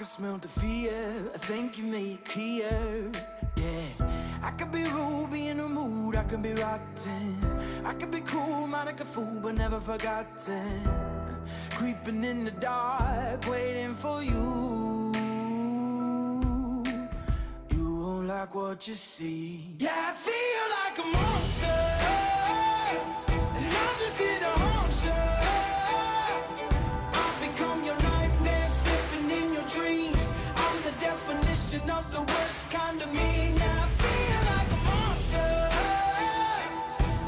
can smell the fear. I think you made it clear. Yeah, I could be rude, be in the mood, I could be rotten. I could be cool, might act a fool, but never forgotten. Creeping in the dark, waiting for you. You won't like what you see. Yeah, I feel like a monster, and I'm just here to haunt you. I've become your nightmare, slipping in your dreams. I'm the definition of the worst kind of me. Yeah, I feel like a monster,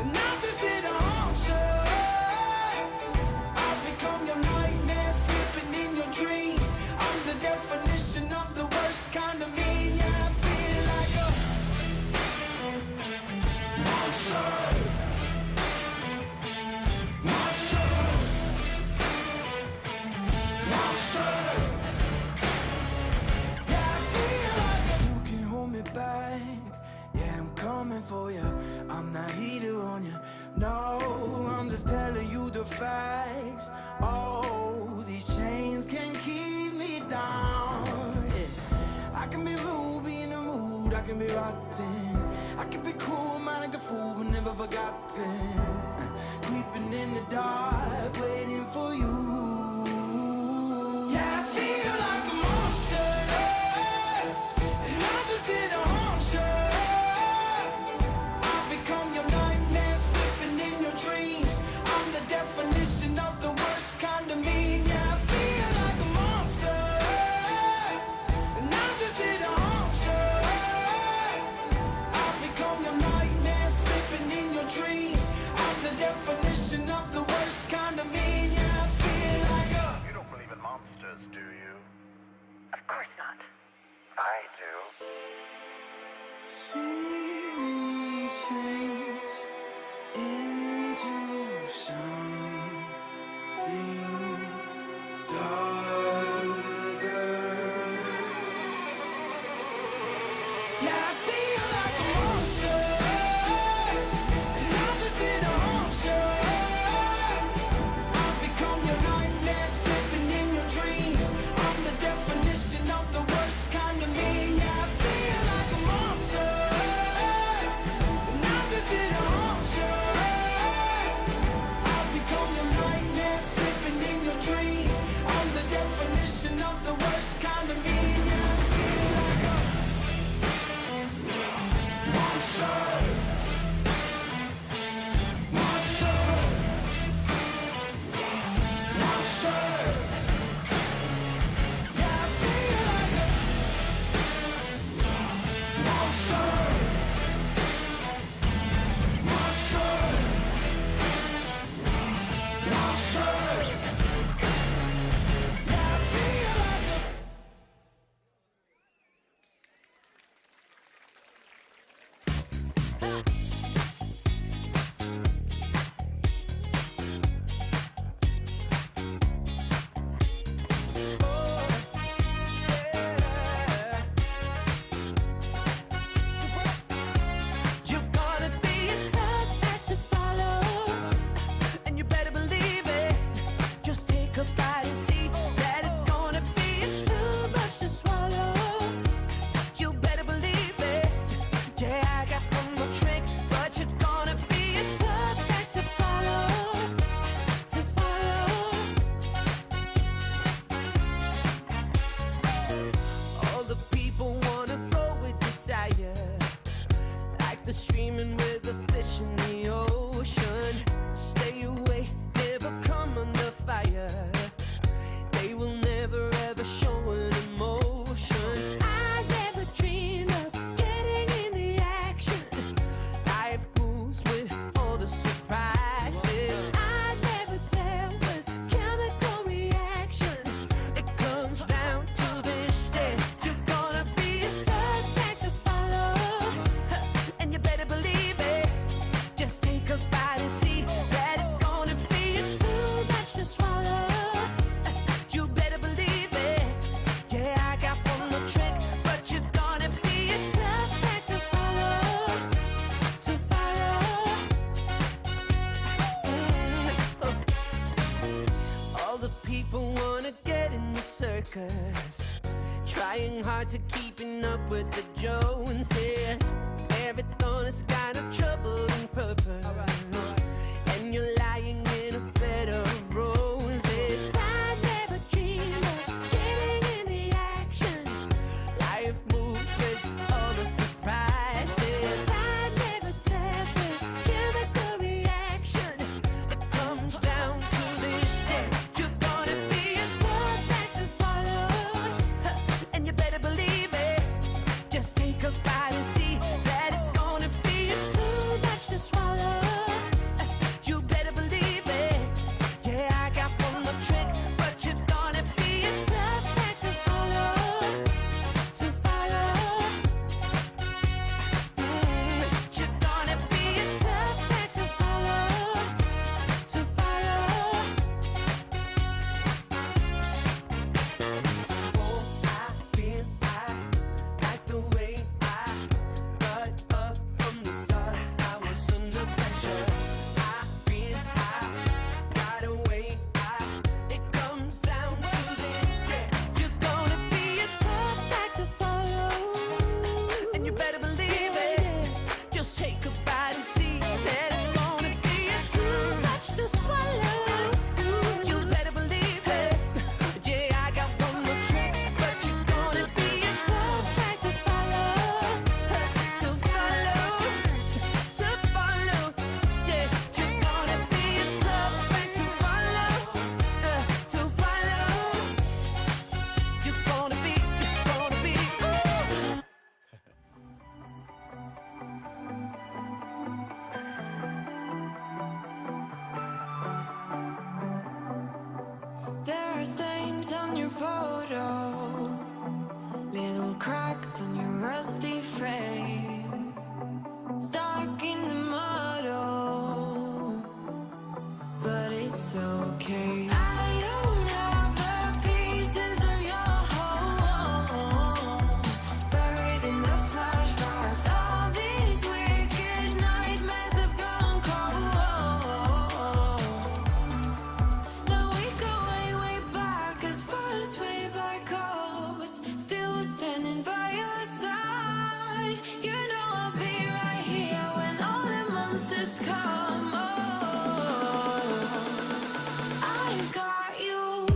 and I'm just here to haunt you. I've become your nightmare, slipping in your dreams. I'm the definition of the worst kind of me. Yeah, I feel like a monster. For you, I'm not heater on you. No, I'm just telling you the facts. Oh, these chains can keep me down. Yeah. I can be rude, be in the mood, I can be rotten. I can be cool, mind like a fool, but never forgotten. Creeping in the dark, waiting for you. Yeah, I feel like a monster, and I'm just here to haunt you. Dreams, I'm the definition of the worst kind of me. Yeah, I feel like a monster, and I'm just here to haunt you. I've become your nightmare, slipping in your dreams. I'm the definition of the worst kind of me. Yeah, I feel like a... You don't believe in monsters, do you? Of course not. I do. See me change into something darker. Yeah, I feel like a monster, and I'm just here to haunt you. I've become your nightmare, slipping in your dreams. I'm the definition of the worst kind of me. Yeah, I feel like a monster, and I'm just here to haunt you. Dreams, I'm the definition of the worst kind of me. Yeah, I feel like a monster. Monster. Monster. Yeah, I feel like a monster. Monster. Monster. Take a trying hard to keeping up with the Joneses. Everything is kind of trouble and purpose. And you're lying in a bed of roses. I never dreamed of getting in the action. Life moves with all the surprises. I never tell the chemical reaction. It comes down to this. You're gonna be a tough act to follow. And you better believe it. Just take a bite and see that it's gonna be too much to swallow. You better believe it. Yeah, I got one more trick, but you're gonna be a tough act to follow. To follow. You're gonna be a tough act to follow. To follow. Oh, I feel I like the way I got up from the start. I was under pressure. I feel I got away. It comes down to this. You're gonna be a tough act to follow. And you better believe it. Just take a bite and see that it's gonna be too much to swallow. You better believe it. Yeah, I got one more trick, but you're gonna be a tough act to follow. To follow. To follow. Yeah, you're gonna be a tough act to follow. To follow. You're gonna be. Ooh. There are stains on your photo, little cracks on your rusty frame, stuck in the mud, oh, but it's okay. I don't have the pieces of your home, buried in the flashbacks. All these wicked nightmares have gone cold. Now we go way back, as far as way back goes. Still standing by your side. You know I'll be right here when all the monsters come. Oh, I've got you.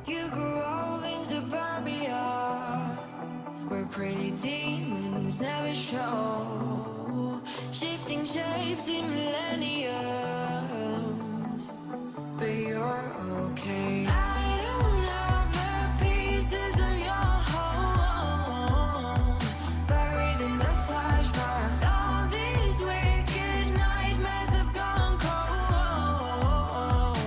You grew old in suburbia, where pretty demons never show, shifting shapes in millenniums, but you're okay. I don't have the pieces of your home, buried in the flashbacks. All these wicked nightmares have gone cold.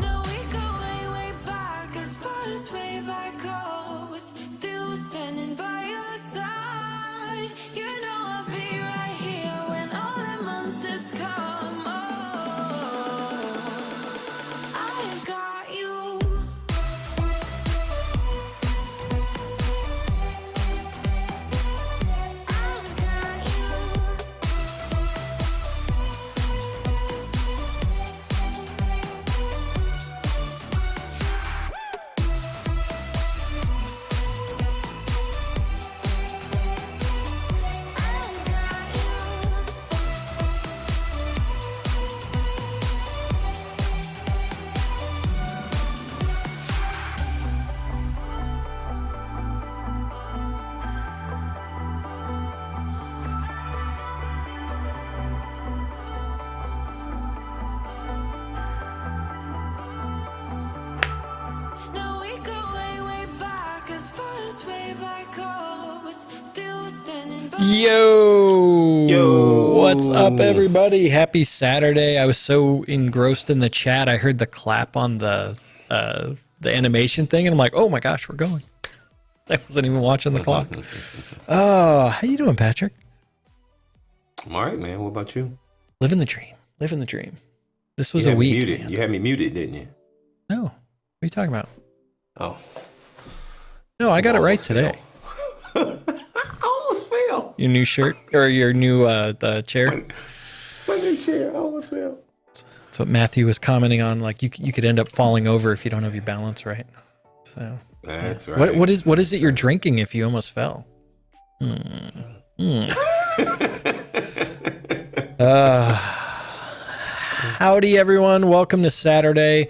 Now we go way back, as far as way back goes. Still standing by your side. You know I'll be right here when all the monsters come. Oh, I've got you. I've got you. I've got you. Now we go way back, as far as way back goes. Still standing by. Yo, what's up, everybody? Happy Saturday. I was so engrossed in the chat, I heard the clap on the animation thing, and I'm like, oh my gosh, we're going. I wasn't even watching the clock. Oh, how you doing, Patrick? I'm all right, man. What about you? Living the dream. Living the dream. This was You a had me week. muted. Man. You had me muted, didn't you? No. What are you talking about? Oh, No, I got it right almost today. failed. I almost failed. Your new shirt or your new the chair. My new chair. I almost failed. That's what Matthew was commenting on. Like you could end up falling over if you don't have your balance right. So That's yeah. right. What is it you're drinking if you almost fell? Howdy, everyone. Welcome to Saturday.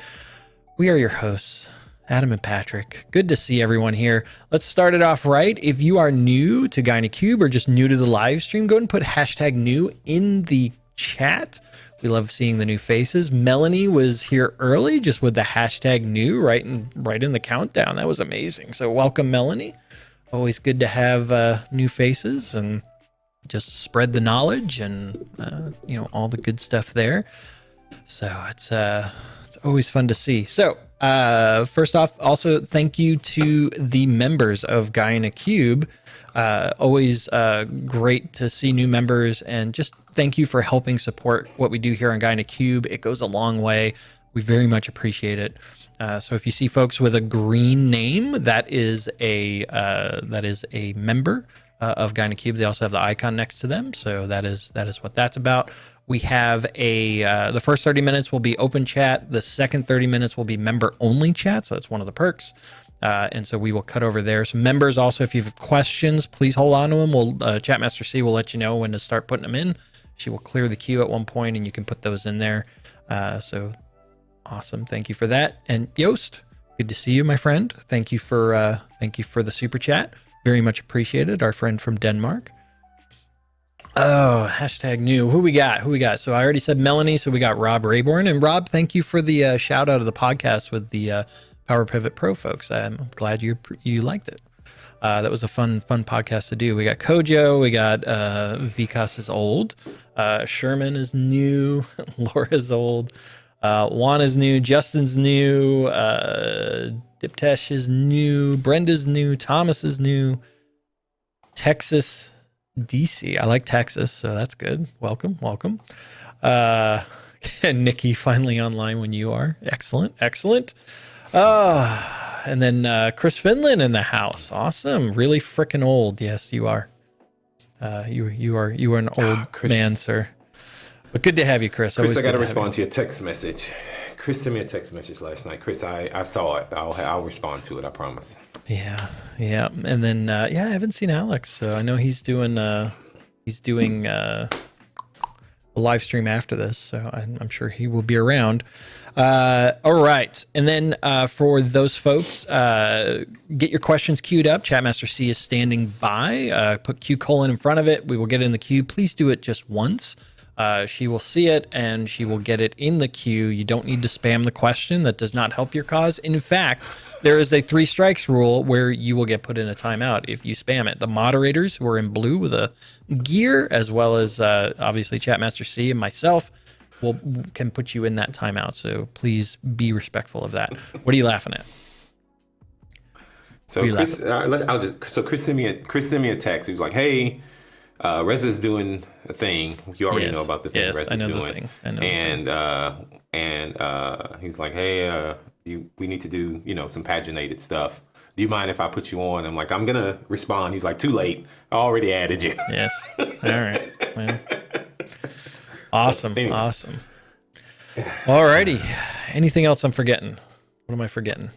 We are your hosts, Adam and Patrick. Good to see everyone here. Let's start it off right. If you are new to GynaCube or just new to the live stream, go ahead and put hashtag new in the chat. We love seeing the new faces. Melanie was here early just with the hashtag new right in the countdown. That was amazing. So welcome, Melanie. Always good to have new faces and just spread the knowledge and all the good stuff there. So it's always fun to see. So first off, also thank you to the members of GynaCube. Always great to see new members, and just thank you for helping support what we do here on GynaCube. It goes a long way. We very much appreciate it. So if you see folks with a green name, that is a member of GynaCube. They also have the icon next to them, so that is what that's about. We have the first 30 minutes will be open chat. The second 30 minutes will be member only chat. So that's one of the perks. And so we will cut over there. So members also, if you have questions, please hold on to them. Chatmaster C will let you know when to start putting them in. She will clear the queue at one point and you can put those in there. So awesome. Thank you for that. And Yost, good to see you, my friend. Thank you for the super chat. Very much appreciated. Our friend from Denmark. Oh, hashtag new. Who we got? So I already said Melanie. So we got Rob Rayborn. And Rob, thank you for the shout out of the podcast with the Power Pivot Pro folks. I'm glad you liked it. That was a fun podcast to do. We got Kojo. We got Vikas is old. Sherman is new. Laura's old. Juan is new. Justin's new. Diptesh is new. Brenda's new. Thomas is new. Texas DC. I like Texas, so that's good. Welcome. And Nikki finally online when you are. Excellent. And then Chris Finland in the house. Awesome. Really freaking old. Yes, you are. You are an old man, sir. But good to have you, Chris. Chris, I got to respond to your text message. Chris sent me a text message last night. Chris, I saw it. I'll respond to it. I promise. Yeah. And then I haven't seen Alex, so I know he's doing a live stream after this, so I'm sure he will be around. All right, and then for those folks, get your questions queued up. Chatmaster C is standing by. Put Q : in front of it. We will get it in the queue. Please do it just once. She will see it and she will get it in the queue. You don't need to spam the question. That does not help your cause. In fact, there is a 3 strikes rule where you will get put in a timeout if you spam it. The moderators who are in blue with a gear, as well as obviously Chatmaster C and myself, can put you in that timeout. So please be respectful of that. What are you laughing at? So Chris, Chris sent me a text. He was like, "Hey, Reza's doing a thing. You already know about the thing Reza's doing." The thing. I know and he's like, "Hey, we need to do some paginated stuff. Do you mind if I put you on?" I'm like, "I'm gonna respond." He's like, "Too late. I already added you." Yes. All right. Well, awesome. Anyway. Awesome. Alrighty. Anything else I'm forgetting? What am I forgetting?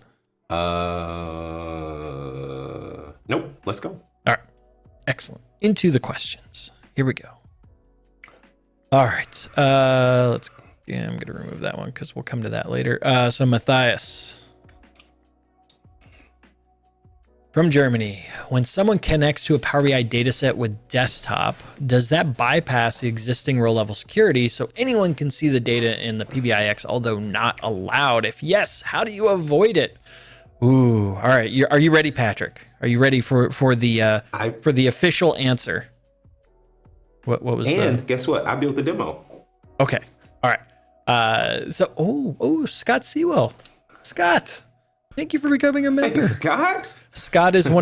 Nope. Let's go. All right. Excellent. Into the questions. Here we go. All right. I'm going to remove that one because we'll come to that later. So Matthias from Germany. When someone connects to a Power BI dataset with desktop, does that bypass the existing row level security so anyone can see the data in the PBIX, although not allowed? If yes, how do you avoid it? Ooh, all right. Are you ready, Patrick? Are you ready for the official answer? What was guess what? I built the demo. Okay. All right. Scott Sewell. Scott, thank you for becoming a member. Hey, Scott. Scott is no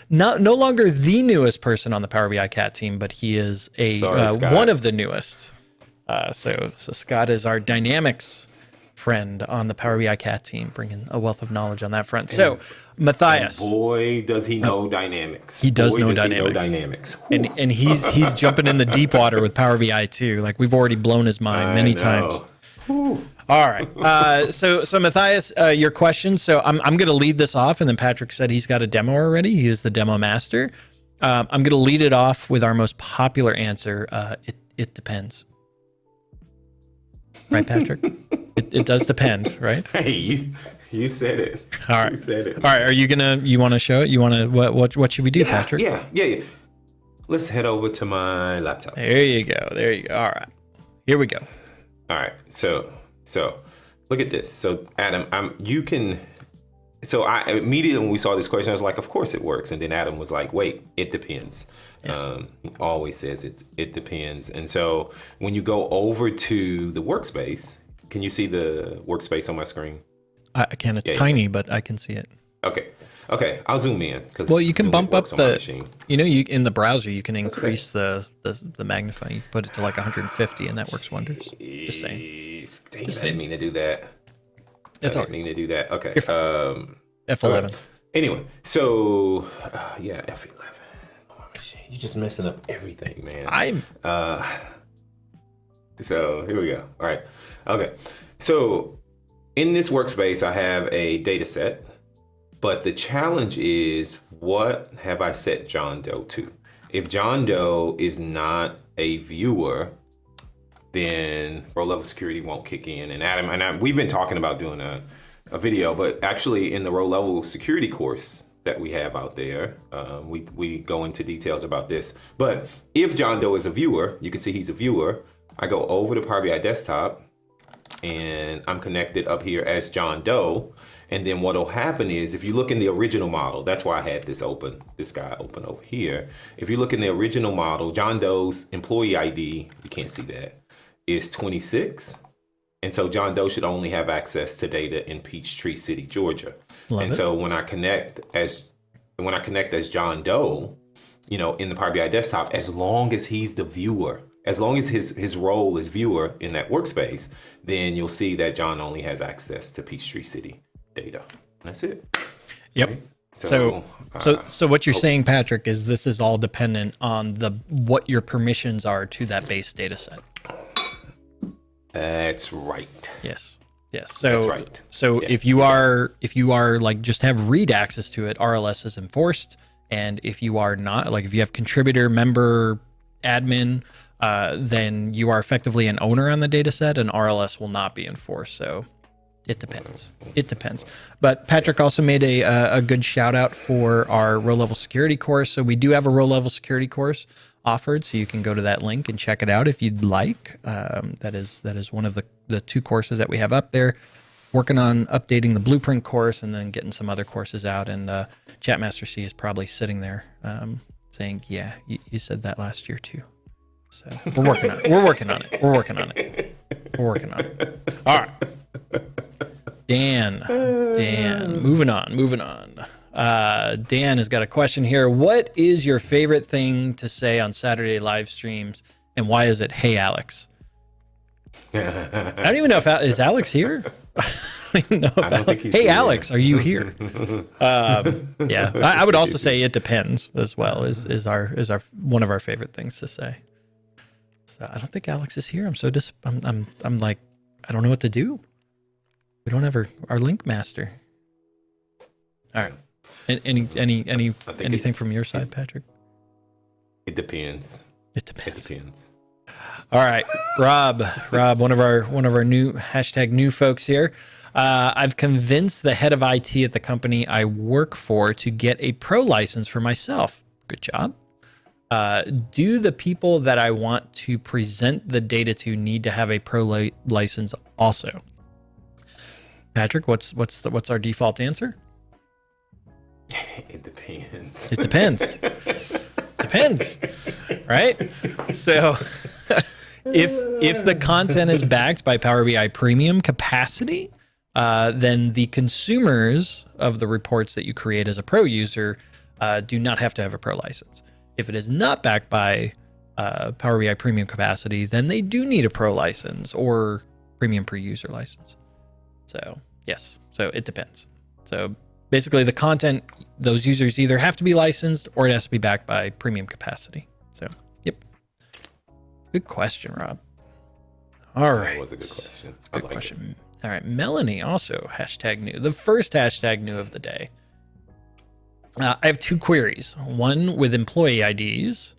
longer the newest person on the Power BI Cat team, but he is one of the newest. So Scott is our Dynamics friend on the Power BI Cat team, bringing a wealth of knowledge on that front. So, Matthias, boy, does he know dynamics. He does know dynamics. And he's jumping in the deep water with Power BI too. Like we've already blown his mind many times. All right. So Matthias, your question. So I'm going to lead this off, and then Patrick said he's got a demo already. He is the demo master. I'm going to lead it off with our most popular answer. It depends. Right, Patrick? It does depend, right? Hey, you said it. All right. You said it. All right. You want to show it? You want to, what should we do, Patrick? Yeah. Let's head over to my laptop. There you go. All right. Here we go. All right. So look at this. So Adam, I immediately when we saw this question, I was like, of course it works. And then Adam was like, wait, it depends. Yes. He always says it depends. And so when you go over to the workspace, can you see the workspace on my screen? I can. It's tiny, but I can see it. Okay. I'll zoom in. Well, you can bump up you in the browser, you can increase the magnifying. You can put it to like 150 and that works wonders. Just saying. I didn't mean to do that. That's all. I didn't mean to do that. Okay. F11. Okay. Anyway, so F11. You're just messing up everything, man. So here we go. All right. Okay. So in this workspace, I have a data set, but the challenge is, what have I set John Doe to? If John Doe is not a viewer, then row level security won't kick in. And Adam we've been talking about doing a video, but actually in the row level security course that we have out there, we go into details about this. But if John Doe is a viewer, you can see he's a viewer. I go over to Power BI Desktop and I'm connected up here as John Doe. And then what'll happen is, if you look in the original model, that's why I had this guy open over here. If you look in the original model, John Doe's employee ID, you can't see that, is 26. And so John Doe should only have access to data in Peachtree City, Georgia. So when I connect as John Doe, in the Power BI Desktop, as long as he's the viewer, as long as his role is viewer in that workspace, then you'll see that John only has access to Peachtree City data. That's it. Yep. Okay. So what you're saying, Patrick, is this is all dependent on what your permissions are to that base data set. That's right. Yes. So that's right. So if you are like just have read access to it, RLS is enforced. And if you are not, like if you have contributor, member, admin, then you are effectively an owner on the data set, and RLS will not be enforced. So it depends. But Patrick also made a good shout out for our row level security course. So we do have a row level security course offered, so you can go to that link and check it out if you'd like. That is one of the two courses that we have up there. Working on updating the blueprint course and then getting some other courses out. And Chatmaster C is probably sitting there saying, "Yeah, you said that last year too." So we're working on it. We're working on it. All right. Dan, moving on. Dan has got a question here. What is your favorite thing to say on Saturday live streams, and why is it, "Hey, Alex"? I don't even know is Alex here? I don't know if hey, here. Alex, are you here? Yeah, I would also say it depends as well. Is our one of our favorite things to say. So I don't think Alex is here. I'm like, I don't know what to do. We don't have our link master. All right. Anything from your side, Patrick? It depends. All right, Rob, one of our new #new folks here. I've convinced the head of IT at the company I work for to get a pro license for myself. Good job. Do the people that I want to present the data to need to have a pro license also? Patrick, what's our default answer? It depends. It depends. Depends, right? So if the content is backed by Power BI Premium capacity, then the consumers of the reports that you create as a pro user do not have to have a pro license. If it is not backed by Power BI Premium capacity, then they do need a pro license or Premium per user license. So yes, so it depends. So basically the content, those users either have to be licensed or it has to be backed by premium capacity. So, yep. Good question, Rob. All right. That was a good question. Good question. All right. Melanie also #new. The first #new of the day. I have 2 queries. One with employee IDs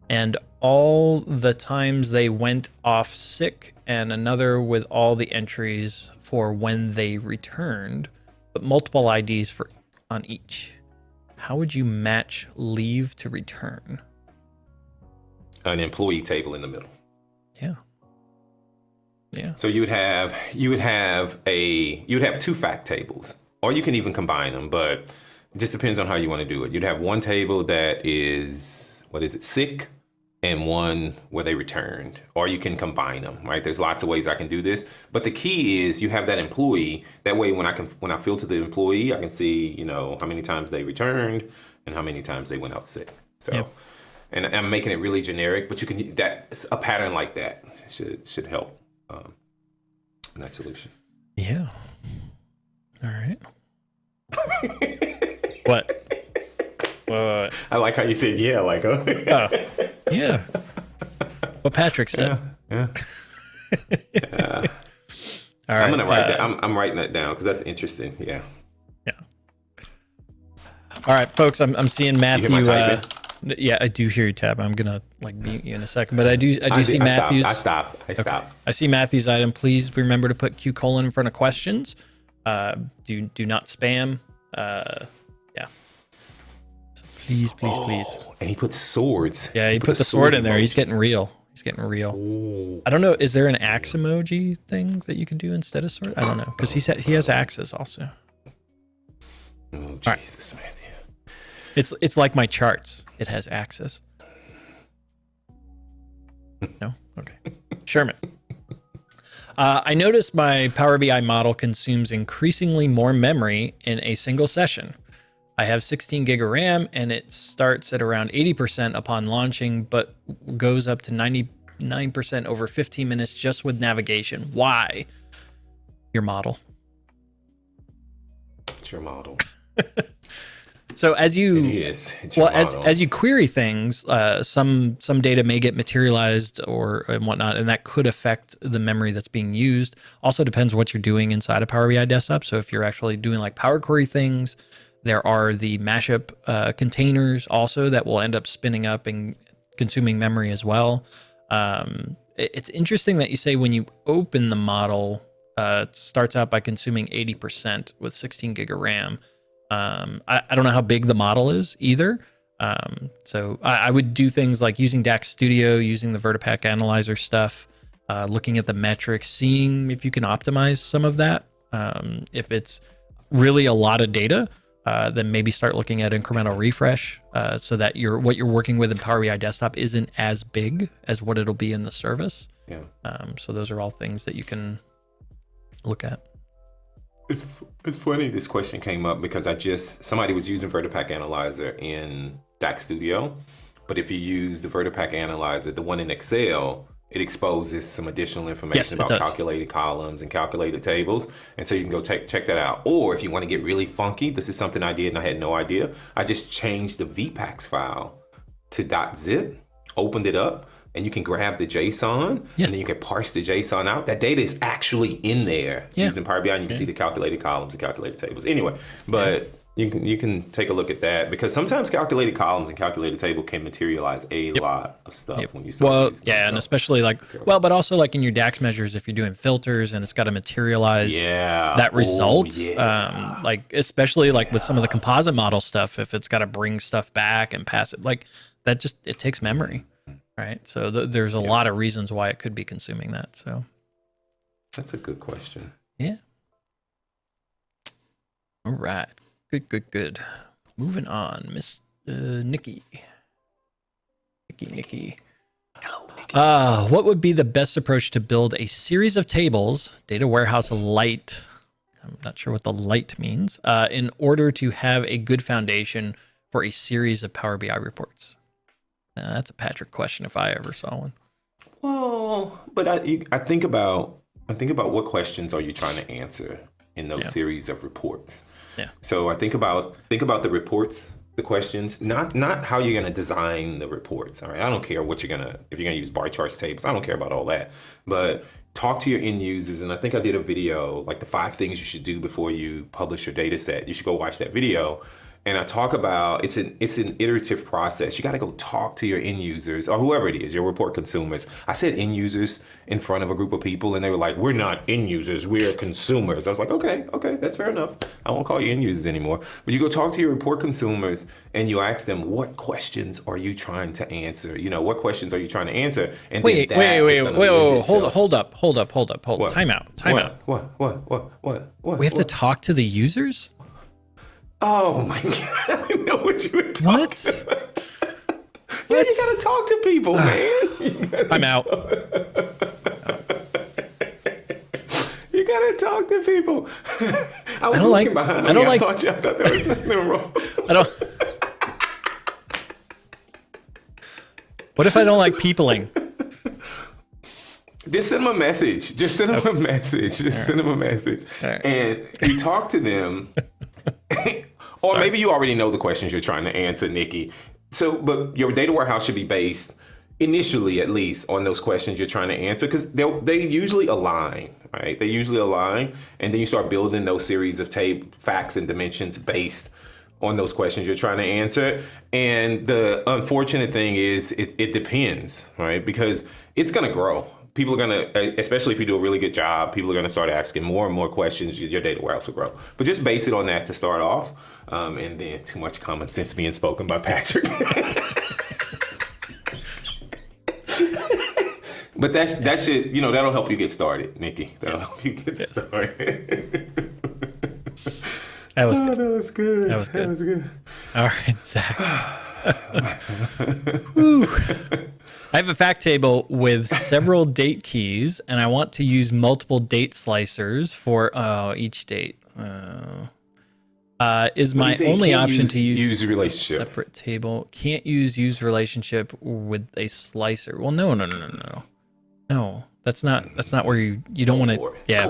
and all the times they went off sick, and another with all the entries for when they returned, but multiple IDs on each. How would you match leave to return? An employee table in the middle. Yeah. Yeah. So you would have 2 fact tables, or you can even combine them, but it just depends on how you want to do it. You'd have one table that is, sick, and one where they returned, or you can combine them, right? There's lots of ways I can do this, but the key is you have that employee. That way, when I filter the employee, I can see, how many times they returned and how many times they went out sick. So, yep. And I'm making it really generic, but that's a pattern like that should help in that solution. Yeah. All right. What? I like how you said, yeah, like, oh. Yeah. What Patrick said. Yeah. All right. I'm going to write that. I'm writing that down because that's interesting. Yeah. Yeah. All right, folks, I'm seeing Matthew. You hear my typing? Yeah, I do hear you tap. I'm going to mute you in a second, but I do see Matthew's. I stopped. I see Matthew's item. Please remember to put Q: in front of questions. Do not spam. Yeah. So please. And he put swords. Yeah, he put the sword in there. He's getting real. Ooh. I don't know. Is there an axe emoji thing that you can do instead of sword? I don't know, because he has axes also. Oh, Jesus, Matthew. It's like my charts. It has axes. No? Okay. Sherman. I noticed my Power BI model consumes increasingly more memory in a single session. I have 16 gig of RAM, and it starts at around 80% upon launching, but goes up to 99% over 15 minutes just with navigation. Why? Your model. It's your model. So as you, it's your model. as you query things, some data may get materialized and whatnot, and that could affect the memory that's being used. Also depends what you're doing inside of Power BI Desktop. So if you're actually doing like Power Query things, there are the mashup containers also that will end up spinning up and consuming memory as well. It's interesting that you say when you open the model, it starts out by consuming 80% with 16 gig of RAM. I don't know how big the model is either. So I would do things like using DAX Studio, using the Vertipack Analyzer stuff, looking at the metrics, seeing if you can optimize some of that. If it's really a lot of data, then maybe start looking at incremental refresh so that what you're working with in Power BI Desktop isn't as big as what it'll be in the service. Yeah. So those are all things that you can look at. It's funny this question came up because somebody was using Vertipack Analyzer in DAX Studio, but if you use the Vertipack Analyzer, the one in Excel, it exposes some additional information about calculated columns and calculated tables, and so you can go check that out. Or if you want to get really funky, this is something I did and I had no idea. I just changed the VPAX file to .zip, opened it up, and you can grab the JSON, and then you can parse the JSON out. That data is actually in there using Power BI, and you can see the calculated columns and calculated tables. Anyway, but you can take a look at that, because sometimes calculated columns and calculated table can materialize a lot of stuff when you start using them. And especially but also like in your DAX measures, if you're doing filters and it's got to materialize that result, like especially like with some of the composite model stuff, if it's got to bring stuff back and pass it, like that it takes memory. Right. So there's a lot of reasons why it could be consuming that. So that's a good question. Yeah. All right. Good. Moving on. Miss Nikki. Nikki. Hello, Nikki. What would be the best approach to build a series of tables, data warehouse light? I'm not sure what the light means, in order to have a good foundation for a series of Power BI reports. That's a Patrick question if I ever saw one. Well, but I think about what questions are you trying to answer? in those series of reports. Yeah. So I think about the reports, the questions, not how you're going to design the reports. All right. I don't care if you're going to use bar charts, tables. I don't care about all that. But talk to your end users. And I think I did a video, like the 5 things you should do before you publish your data set. You should go watch that video. And I talk about it's an iterative process. You got to go talk to your end users or whoever it is, your report consumers. I said end users in front of a group of people, and they were like, "We're not end users, we're consumers." I was like, "Okay, that's fair enough. I won't call you end users anymore." But you go talk to your report consumers, and you ask them, "What questions are you trying to answer? What questions are you trying to answer?" And wait, hold up. Timeout. What? We have to talk to the users? Oh my God, I didn't know what you were talking about. Yeah, you gotta talk to people, man. I'm out. You gotta talk to people. I was looking behind me. I thought there was nothing wrong. What if I don't like peopling? Just send them a message. Send them a message. Right. And you talk to them. Or maybe you already know the questions you're trying to answer, Nikki. So, but your data warehouse should be based initially, at least, on those questions you're trying to answer, because they usually align, right? They usually align, and then you start building those series of facts and dimensions based on those questions you're trying to answer. And the unfortunate thing is, it depends, right? Because it's going to grow. People are going to, especially if you do a really good job, people are going to start asking more and more questions. Your data warehouse will grow. But just base it on that to start off. And then too much common sense being spoken by Patrick. But that should, that'll help you get started, Nikki. That'll help you get started. That was good. That was good. All right, Zach. Whew. I have a fact table with several date keys, and I want to use multiple date slicers for each date. Is my only option to use relationship. A separate table. Can't use relationship with a slicer. Well, no. No, that's not where you don't want to. Yeah.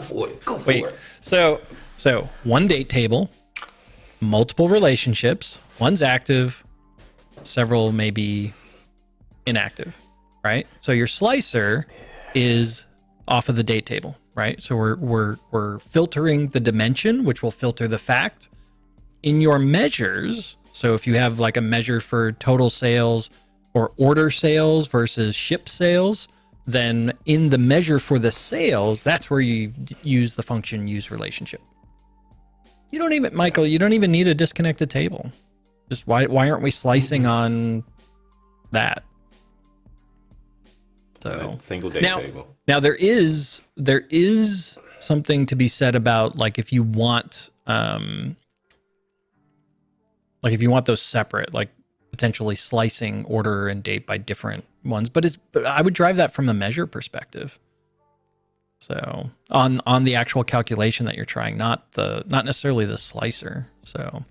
Go for it. So one date table, multiple relationships. One's active, several may be inactive. Right. So your slicer is off of the date table, right? So we're filtering the dimension, which will filter the fact. In your measures, so if you have like a measure for total sales or order sales versus ship sales, then in the measure for the sales, that's where you use the function use relationship. You don't even need a disconnected table. Just why aren't we slicing on that? So single date table. Now there is something to be said about like if you want those separate, like potentially slicing order and date by different ones, but I would drive that from a measure perspective. So on the actual calculation that you're trying, not necessarily the slicer. So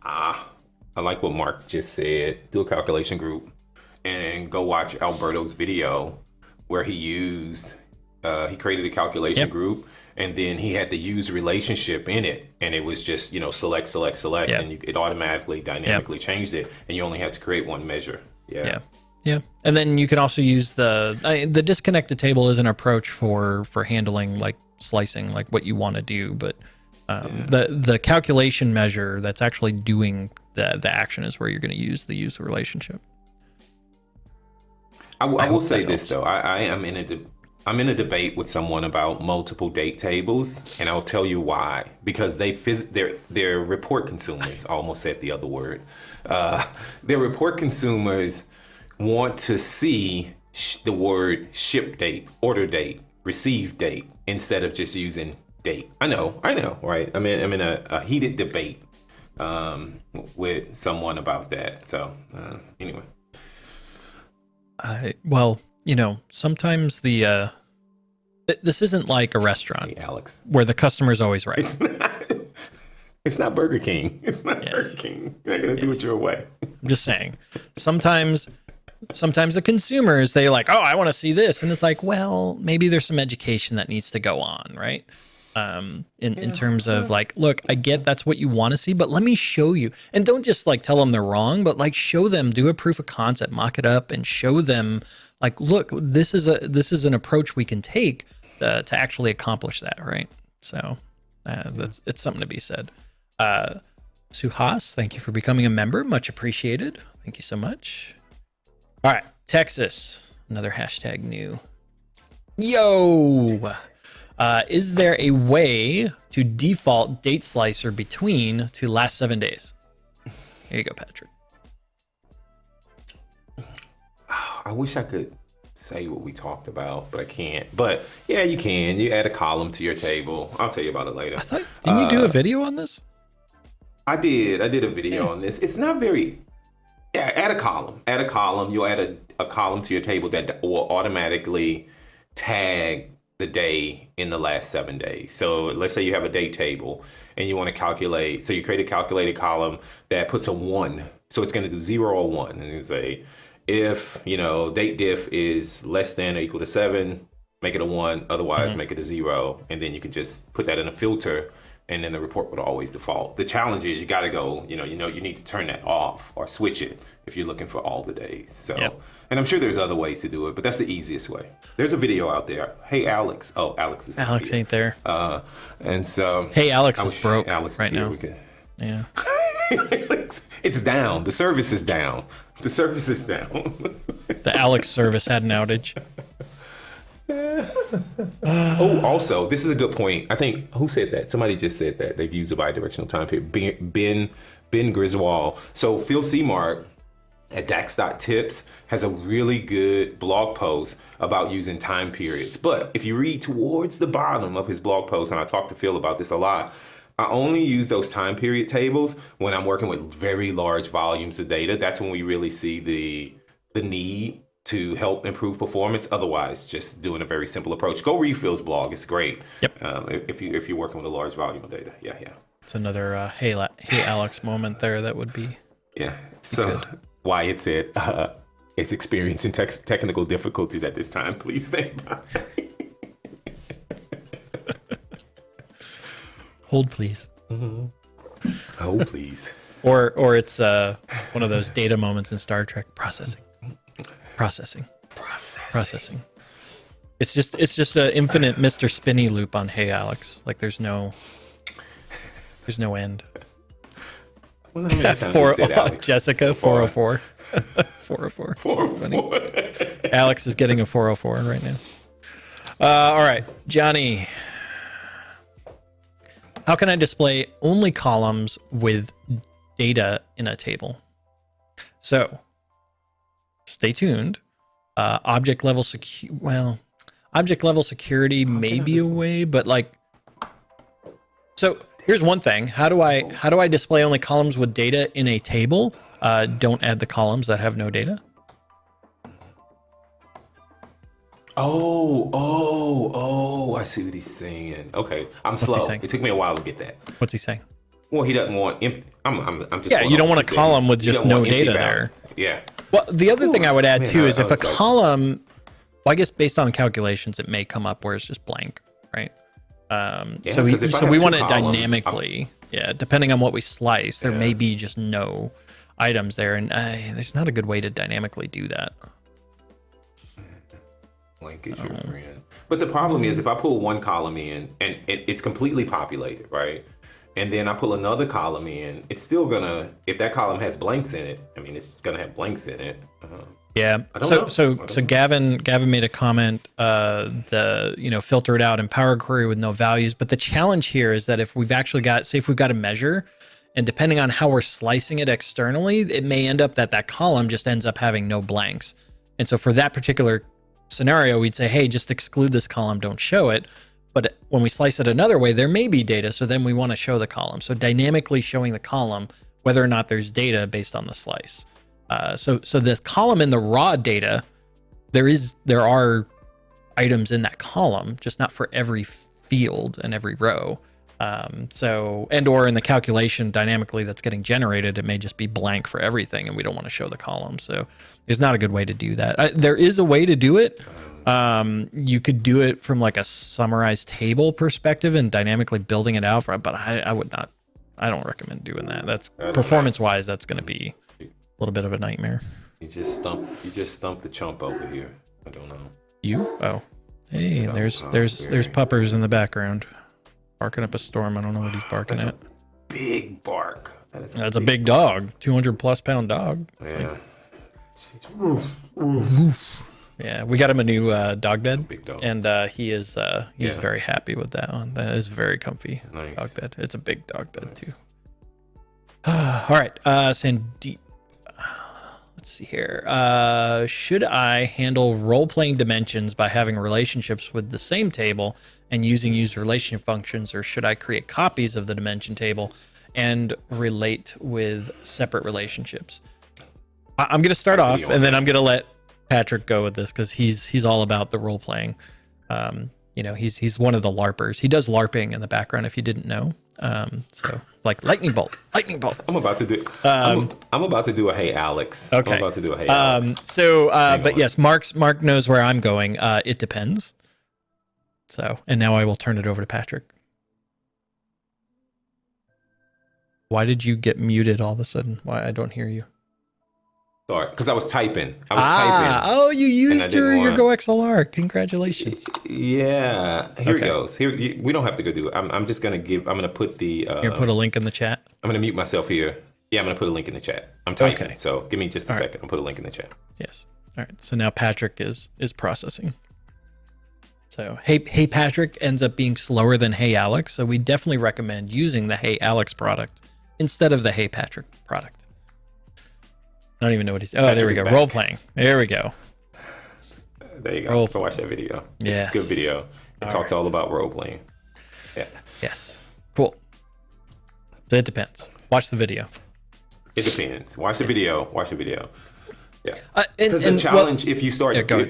I like what Mark just said. Do a calculation group and go watch Alberto's video where he created a calculation group, and then he had the use relationship in it, and it was just select, and it automatically dynamically changed it, and you only had to create one measure. Yeah. And then you can also use the disconnected table as an approach for handling like slicing, like what you want to do, but the calculation measure that's actually doing the action is where you're going to use the use relationship. I will say this though, I'm in a debate with someone about multiple date tables, and I'll tell you why. Because they're report consumers. I almost said the other word. Their report consumers want to see the word ship date, order date, receive date instead of just using date. I know, right? I'm in a heated debate with someone about that. So anyway. Sometimes this isn't like a restaurant, hey, Alex, where the customer's always right. It's not Burger King. It's not Burger King. You're not going to do it your way. I'm just saying. Sometimes the consumers, they like, oh, I want to see this. And it's like, well, maybe there's some education that needs to go on, right? in terms of like, look, I get that's what you want to see, but let me show you. And don't just like tell them they're wrong, but like show them, do a proof of concept, mock it up, and show them like, look, this is an approach we can take to actually accomplish that, right? So it's something to be said. Suhas, thank you for becoming a member, much appreciated. Thank you so much. All right, Texas, another hashtag new. Yo, is there a way to default date slicer between to last 7 days? Here you go, Patrick. I wish I could say what we talked about, but I can't. But yeah, you can. You add a column to your table. I'll tell you about it later. Didn't you do a video on this? I did a video on this. It's not very. Yeah, add a column. You'll add a column to your table that will automatically tag the day in the last 7 days. So let's say you have a date table and you want to calculate. So you create a calculated column that puts a 1. So it's going to do 0 or 1. And you say, if, date diff is less than or equal to 7, make it a 1. Otherwise, make it a 0. And then you can just put that in a filter, and then the report would always default. The challenge is you got to go, you need to turn that off or switch it if you're looking for all the days. So, And I'm sure there's other ways to do it, but that's the easiest way. There's a video out there. Hey, Alex. Oh, Alex is Alex here. Ain't there. And so. Hey, Alex is broke Alex right now. Yeah. It's down. The service is down. The Alex service had an outage. Also, this is a good point. I think, who said that? Somebody just said that. They've used a bidirectional time period. Ben Griswold. So Phil Seamark at Dax.tips has a really good blog post about using time periods. But if you read towards the bottom of his blog post, and I talked to Phil about this a lot, I only use those time period tables when I'm working with very large volumes of data. That's when we really see the need to help improve performance. Otherwise, just doing a very simple approach. Go read Phil's blog; it's great. Yep. If you're working with a large volume of data, yeah. It's another hey Alex moment there. That would be So good. Wyatt said it's experiencing technical difficulties at this time. Please stand by. Hold, please. Mm-hmm. Hold, please. Or it's one of those data moments in Star Trek. Processing. It's just an infinite Mr. Spinny loop on Hey Alex. Like there's no end. Well, Jessica 404. 404. 404. Alex is getting a 404 right now. All right, Johnny. How can I display only columns with data in a table? So, stay tuned. Object level security may be a way, but like, so here's one thing. How do I display only columns with data in a table? Don't add the columns that have no data. Oh, I see what he's saying. Okay, I'm slow. It took me a while to get that. What's he saying? Well, he doesn't want empty. I'm just. Yeah, you don't want a column with just no data there. Yeah. Well, the other thing I would add too is if a column, well, I guess based on calculations, it may come up where it's just blank, right? So we want it dynamically. Yeah, depending on what we slice, there may be just no items there, and there's not a good way to dynamically do that. Blank is your friend. But the problem is if I pull one column in and it's completely populated, right? And then I pull another column in, it's still gonna, if that column has blanks in it, I mean, it's just gonna have blanks in it. Yeah. So Gavin made a comment, filter it out in Power Query with no values. But the challenge here is that if we've actually got, say if we've got a measure, and depending on how we're slicing it externally, it may end up that column just ends up having no blanks. And so for that particular scenario, we'd say, hey, just exclude this column, don't show it. But when we slice it another way, there may be data, so then we want to show the column. So dynamically showing the column, whether or not there's data based on the slice. So the column in the raw data, there are items in that column, just not for every field and every row. Or in the calculation dynamically that's getting generated, it may just be blank for everything, and we don't want to show the column. So there's not a good way to do that. There is a way to do it, You could do it from like a summarized table perspective and dynamically building it out, but I would not. I don't recommend doing that. That's performance-wise, that's going to be a little bit of a nightmare. You just stumped the chump over here. I don't know. You? Oh, hey, there's puppers in the background, barking up a storm. I don't know what he's barking at. Big bark. That's a big dog, 200+ pound dog. Yeah. Yeah, we got him a new dog bed, big dog. And he's very happy with that one. That is very comfy. Nice. Dog bed. It's a big dog bed too. All right, Sandeep. Let's see here. Should I handle role-playing dimensions by having relationships with the same table and using relationship functions, or should I create copies of the dimension table and relate with separate relationships? I'm going to start off, and then I'm going to let Patrick go with this because he's all about the role-playing. He's one of the LARPers. He does LARPing in the background, if you didn't know. So like lightning bolt. I'm about to do. I'm about to do a Hey Alex. Okay. I'm about to do a Hey Alex. But yes, Mark knows where I'm going. It depends. So, and now I will turn it over to Patrick. Why did you get muted all of a sudden? Why I don't hear you? Sorry, because I was typing. Typing. Oh, you used your Go XLR. Congratulations. Yeah. Here it goes. We don't have to go do it. I'm just gonna put the. You're put a link in the chat. I'm gonna mute myself here. Yeah, I'm gonna put a link in the chat. I'm typing. Okay. So give me just a second. I'll put a link in the chat. Yes. All right. So now Patrick is processing. So Hey Patrick ends up being slower than Hey Alex. So we definitely recommend using the Hey Alex product instead of the Hey Patrick product. I don't even know what he's. Oh, Patrick, there we go. Role playing. There we go. There you go. Go watch that video. It's a good video. It talks all about role playing. Yeah. Yes. Cool. So it depends. Watch the video. It depends. Watch the video. Watch the video. Yeah. Because the challenge, if you start. Yeah, go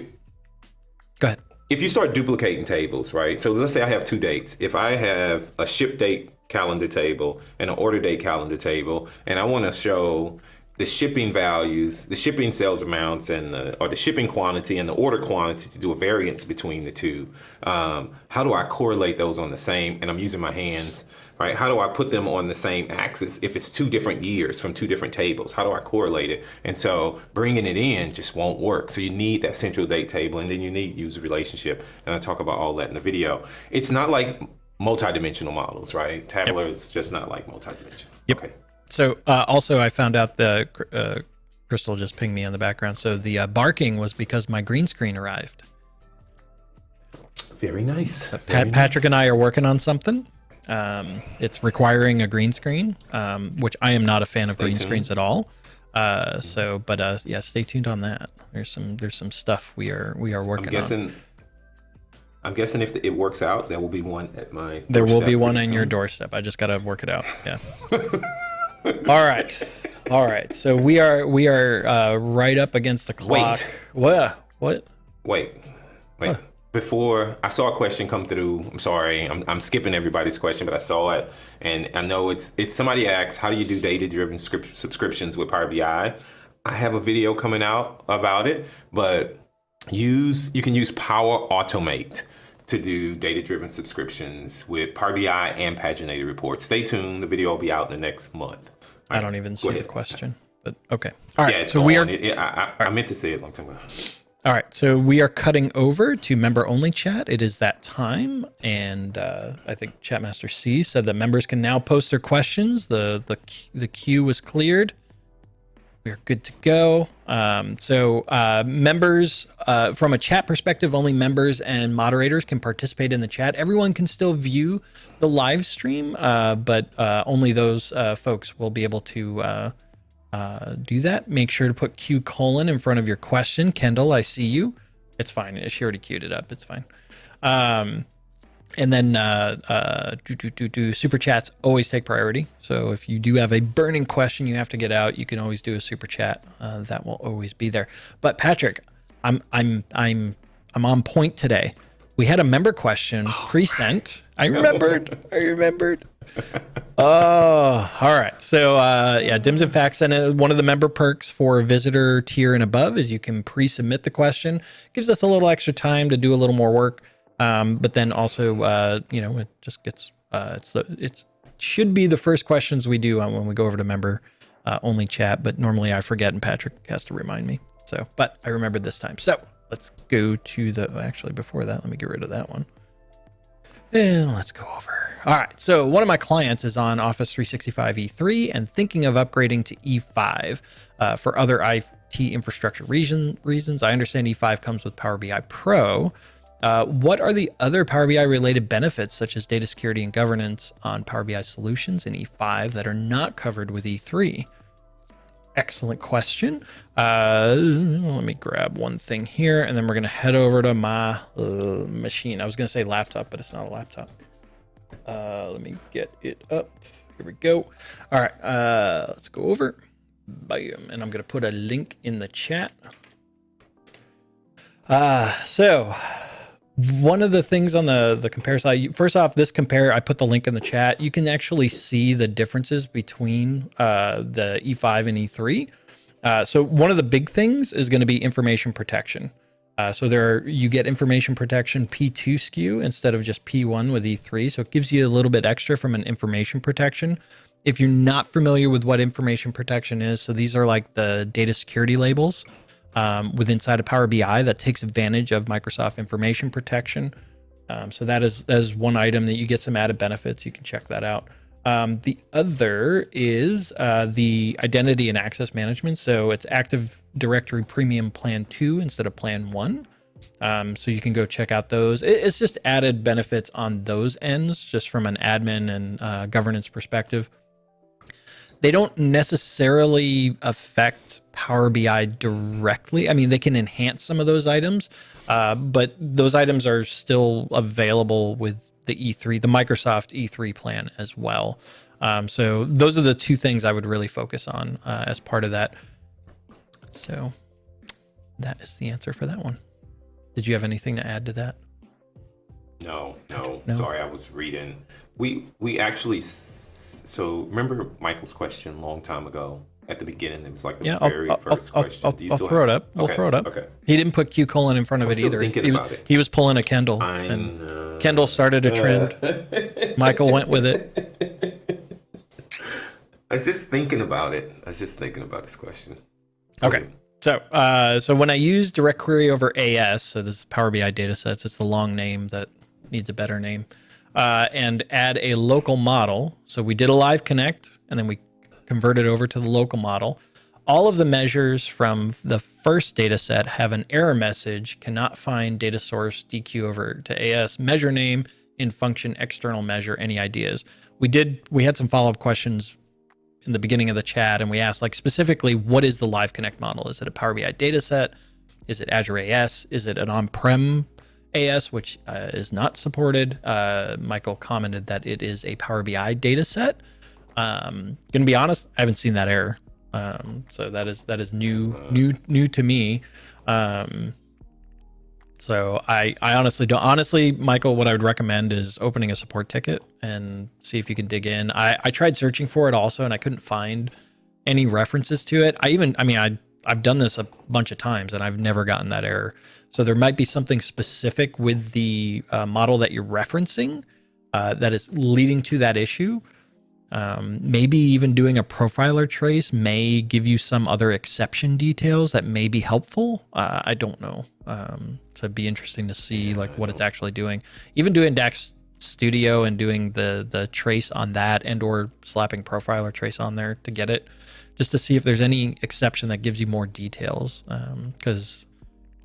ahead. If you start duplicating tables, right? So let's say I have 2 dates. If I have a ship date calendar table and an order date calendar table, and I want to show the shipping values, the shipping sales amounts, or the shipping quantity and the order quantity to do a variance between the two. How do I correlate those on the same? And I'm using my hands, right? How do I put them on the same axis if it's 2 different years from 2 different tables? How do I correlate it? And so bringing it in just won't work. So you need that central date table, and then you need user relationship. And I talk about all that in the video. It's not like multidimensional models, right? Tabular is just not like multidimensional. Yep. Okay. So also I found out the Crystal just pinged me in the background. So the barking was because my green screen arrived. Very nice. So Patrick and I are working on something. It's requiring a green screen, which I am not a fan of green screens at all. Yeah, stay tuned on that. There's some stuff we are working on. I'm guessing if it works out, there will be one at my doorstep. There will be one on your doorstep. I just got to work it out. Yeah. All right. So we are right up against the clock. What? Wait. Huh. Before I saw a question come through. I'm sorry. I'm skipping everybody's question, but I saw it, and I know it's somebody asked, how do you do data-driven subscriptions with Power BI? I have a video coming out about it, but you can use Power Automate to do data-driven subscriptions with Power BI and paginated reports. Stay tuned. The video will be out in the next month. I don't even see the question, but okay. All right. Yeah, so we are. I meant to say it a long time ago. All right. So we are cutting over to member-only chat. It is that time, and I think Chatmaster C said that members can now post their questions. The queue was cleared. We are good to go. Members, from a chat perspective, only members and moderators can participate in the chat. Everyone can still view the live stream, but only those folks will be able to do that. Make sure to put Q: in front of your question. Kendall, I see you. It's fine. She already queued it up. It's fine. And then super chats always take priority. So if you do have a burning question you have to get out, you can always do a super chat. That will always be there. But Patrick, I'm on point today we had a member question pre-sent. I remembered. Oh, all right. So, yeah, Dims and Facts, and one of the member perks for visitor tier and above is you can pre-submit the question. Gives us a little extra time to do a little more work. But then also, you know, it just gets, it should be the first questions we do when we go over to member only chat, but normally I forget and Patrick has to remind me. So, but I remembered this time. So let's go to actually before that, let me get rid of that one. And let's go over. All right. So one of my clients is on Office 365 E3 and thinking of upgrading to E5 for other IT infrastructure reasons. I understand E5 comes with Power BI Pro. What are the other Power BI related benefits, such as data security and governance on Power BI solutions in E5 that are not covered with E3? Excellent question. Let me grab one thing here, and then we're going to head over to my machine. I was going to say laptop, but it's not a laptop. Let me get it up. Here we go. All right, let's go over. Bam. And I'm going to put a link in the chat. So one of the things on the compare side, first off, this compare, I put the link in the chat. You can actually see the differences between the E5 and E3. So one of the big things is going to be information protection. So you get information protection P2 SKU instead of just P1 with E3. So it gives you a little bit extra from an information protection. If you're not familiar with what information protection is, so these are like the data security labels with inside of Power BI that takes advantage of Microsoft information protection. So that is one item that you get some added benefits. You can check that out. The other is the identity and access management. So it's Active Directory Premium Plan 2 instead of Plan 1. So you can go check out those. It's just added benefits on those ends, just from an admin and governance perspective. They don't necessarily affect Power BI directly. I mean, they can enhance some of those items, but those items are still available with the E3, the Microsoft E3 plan as well. So those are the two things I would really focus on as part of that. So that is the answer for that one. Did you have anything to add to that? No. Sorry, I was reading. We actually. So remember Michael's question a long time ago at the beginning? It was like the very first question. I'll throw it up. We'll throw it up. Okay. He didn't put Q: in front of it either. He was pulling a Kendall. And Kendall started a trend. Michael went with it. I was just thinking about it. This question. Okay. So when I use direct query over AS, so this is Power BI datasets, it's the long name that needs a better name. And add a local model. So we did a live connect and then we converted over to the local model. All of the measures from the first data set have an error message, cannot find data source DQ over to AS, measure name in function external measure, any ideas? We had some follow-up questions in the beginning of the chat, and we asked like specifically, what is the live connect model? Is it a Power BI data set? Is it Azure AS? Is it an on-prem AS, which is not supported? Michael commented that it is a Power BI data set. Gonna be honest, I haven't seen that error. So that is new to me. So I honestly don't. Honestly, Michael, what I would recommend is opening a support ticket and see if you can dig in. I tried searching for it also, and I couldn't find any references to it. I've done this a bunch of times, and I've never gotten that error. So there might be something specific with the model that you're referencing that is leading to that issue. Maybe even doing a profiler trace may give you some other exception details that may be helpful. I don't know. So it'd be interesting to see like what it's actually doing. Even doing DAX Studio and doing the trace on that, and or slapping profiler trace on there to get it, just to see if there's any exception that gives you more details. Because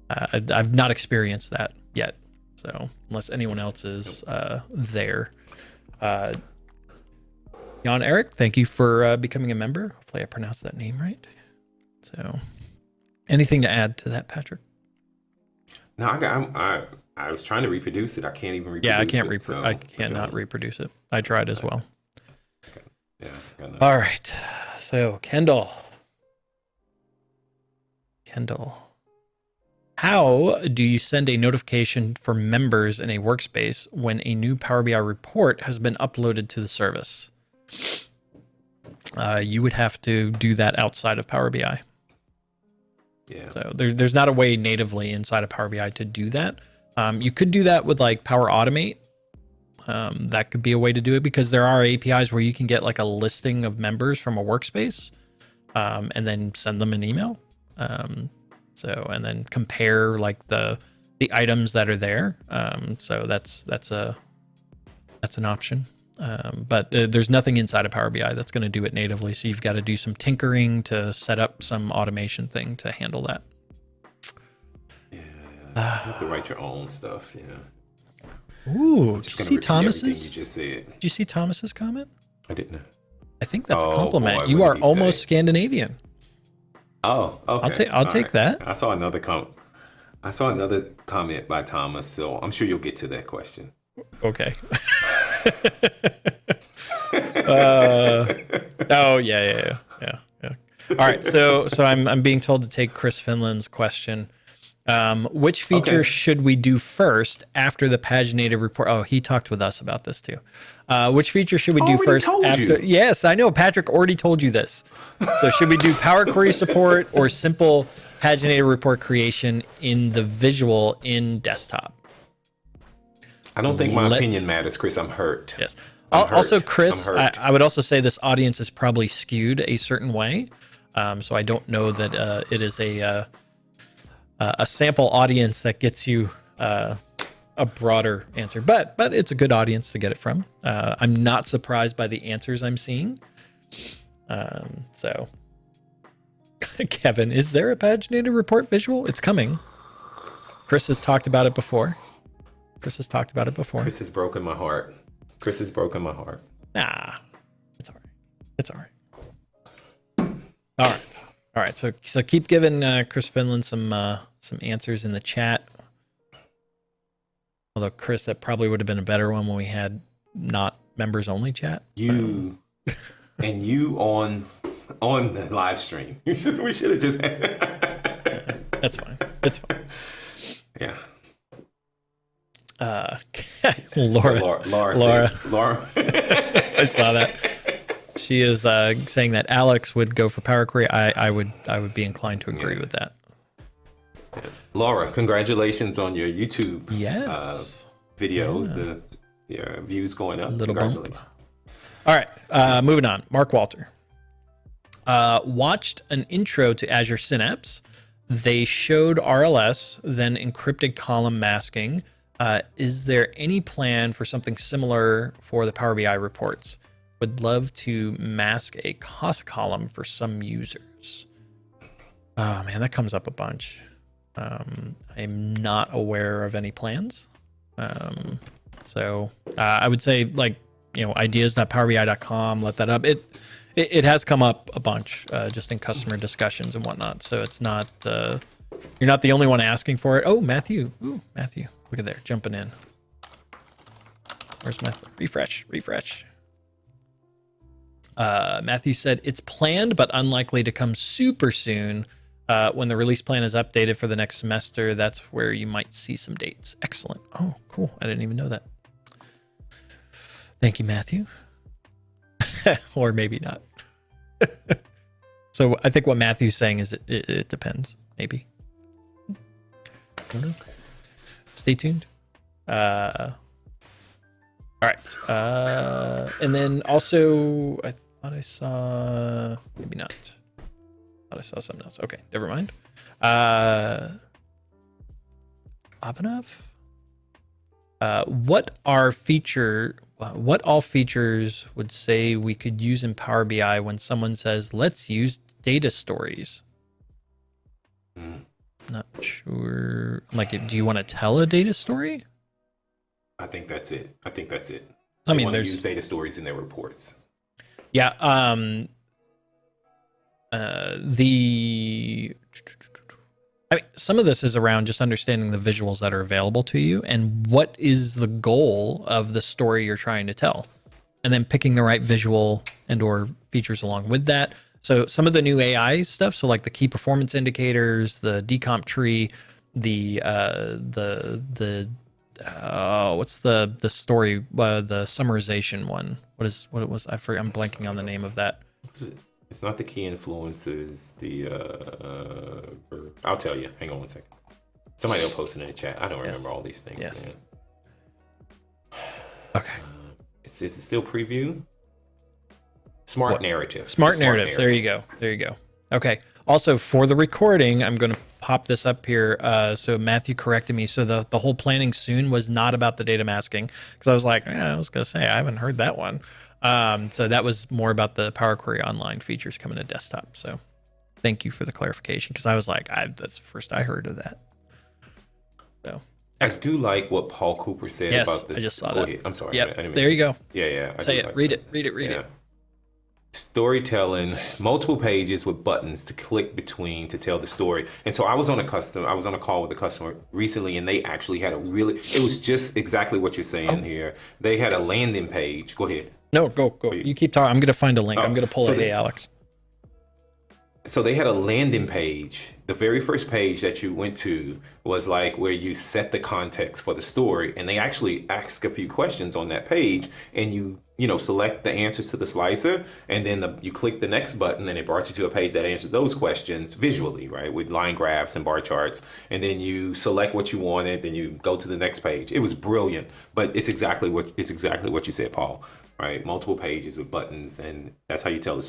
I've not experienced that yet. So unless anyone else is there. Jan Eric, thank you for becoming a member. Hopefully I pronounced that name right. So anything to add to that, Patrick? No, I was trying to reproduce it. I can't even reproduce it. Yeah, I cannot reproduce it. I tried as well. Okay. Yeah. All right. So Kendall. How do you send a notification for members in a workspace when a new Power BI report has been uploaded to the service? You would have to do that outside of Power BI. Yeah. So there's not a way natively inside of Power BI to do that. You could do that with like Power Automate. That could be a way to do it, because there are APIs where you can get like a listing of members from a workspace, and then send them an email. And then compare like the items that are there. So that's an option. But there's nothing inside of Power BI that's going to do it natively. So you've got to do some tinkering to set up some automation thing to handle that. Yeah, you have to write your own stuff. Ooh, did you see Thomas's? You just said. Did you see Thomas's comment? I didn't. I think that's a compliment. Boy, you are almost Scandinavian. Oh, okay. I'll take that. I saw another comment by Thomas, so I'm sure you'll get to that question. Okay. Oh yeah. All right, so I'm being told to take Chris Finland's question. Which feature should we do first after the paginated report? Oh, he talked with us about this too. Which feature should we do first after? Yes, I know. Patrick already told you this. So should we do Power Query support or simple paginated report creation in the visual in desktop? I don't think my opinion matters, Chris. I'm hurt. Yes. Also, Chris, I would also say this audience is probably skewed a certain way. So I don't know that it is a sample audience that gets you a broader answer, but it's a good audience to get it from. I'm not surprised by the answers I'm seeing. So Kevin, is there a paginated report visual? It's coming. Chris has talked about it before. Chris has broken my heart. Nah, it's all right. All right. So keep giving Chris Finland some answers in the chat. Although Chris, that probably would have been a better one when we had not members only chat. And you on the live stream. We should have just. That's fine. It's fine. Yeah. Laura. I saw that. She is saying that Alex would go for Power Query. I would be inclined to agree with that. Laura, congratulations on your YouTube Yeah. videos. Your views going up. A little bump. All right, moving on. Mark Walter. Watched an intro to Azure Synapse. They showed RLS, then encrypted column masking. Is there any plan for something similar for the Power BI reports? Would love to mask a cost column for some users. Oh man, that comes up a bunch. I'm not aware of any plans. So I would say, like, ideas.powerbi.com, let that up. It has come up a bunch just in customer discussions and whatnot. So it's not, you're not the only one asking for it. Oh, Matthew. Ooh, Matthew. Look at there, jumping in. Where's my refresh? Matthew said, it's planned but unlikely to come super soon. When the release plan is updated for the next semester, that's where you might see some dates. Excellent. Oh, cool. I didn't even know that. Thank you, Matthew. Or maybe not. So I think what Matthew's saying is it depends. Maybe. I don't know. Stay tuned. All right. And then also, I thought I saw, maybe not. I thought I saw something else. Okay, never mind. Abhinav? What all features would say we could use in Power BI when someone says, let's use data stories? Not sure. Like, do you want to tell a data story? I think that's it. I mean, there's use data stories in their reports. Yeah. Some of this is around just understanding the visuals that are available to you and what is the goal of the story you're trying to tell, and then picking the right visual and or features along with that. So some of the new AI stuff, so like the key performance indicators, the decomp tree, what's the story, the summarization one? What it was? I'm blanking on the name of that. It's not the key influencers. I'll tell you. Hang on one second. Somebody will post it in the chat. I don't remember all these things, man. Okay. Is it still preview? Smart narrative. Smart narratives. There you go. Okay. Also, for the recording, I'm going to pop this up here. So Matthew corrected me. So the whole planning soon was not about the data masking, because I was like, I was going to say, I haven't heard that one. So that was more about the Power Query Online features coming to desktop. So thank you for the clarification, because I was like, that's the first I heard of that. So I do like what Paul Cooper said about the. I just saw that. I'm sorry. Yep. There you go. Yeah. Say it. Read it. Storytelling, multiple pages with buttons to click between to tell the story. And so I was on a call with a customer recently, and they actually had it was just exactly what you're saying here. They had a landing page. Go ahead. No, go. You keep talking. I'm going to find a link. I'm going to pull it. Hey, Alex. So they had a landing page. The very first page that you went to was like where you set the context for the story, and they actually ask a few questions on that page, and you select the answers to the slicer, and then you click the next button, and it brought you to a page that answered those questions visually, right, with line graphs and bar charts, and then you select what you wanted, then you go to the next page. It was brilliant, but it's exactly what you said, Paul. Right, multiple pages with buttons, and that's how you tell the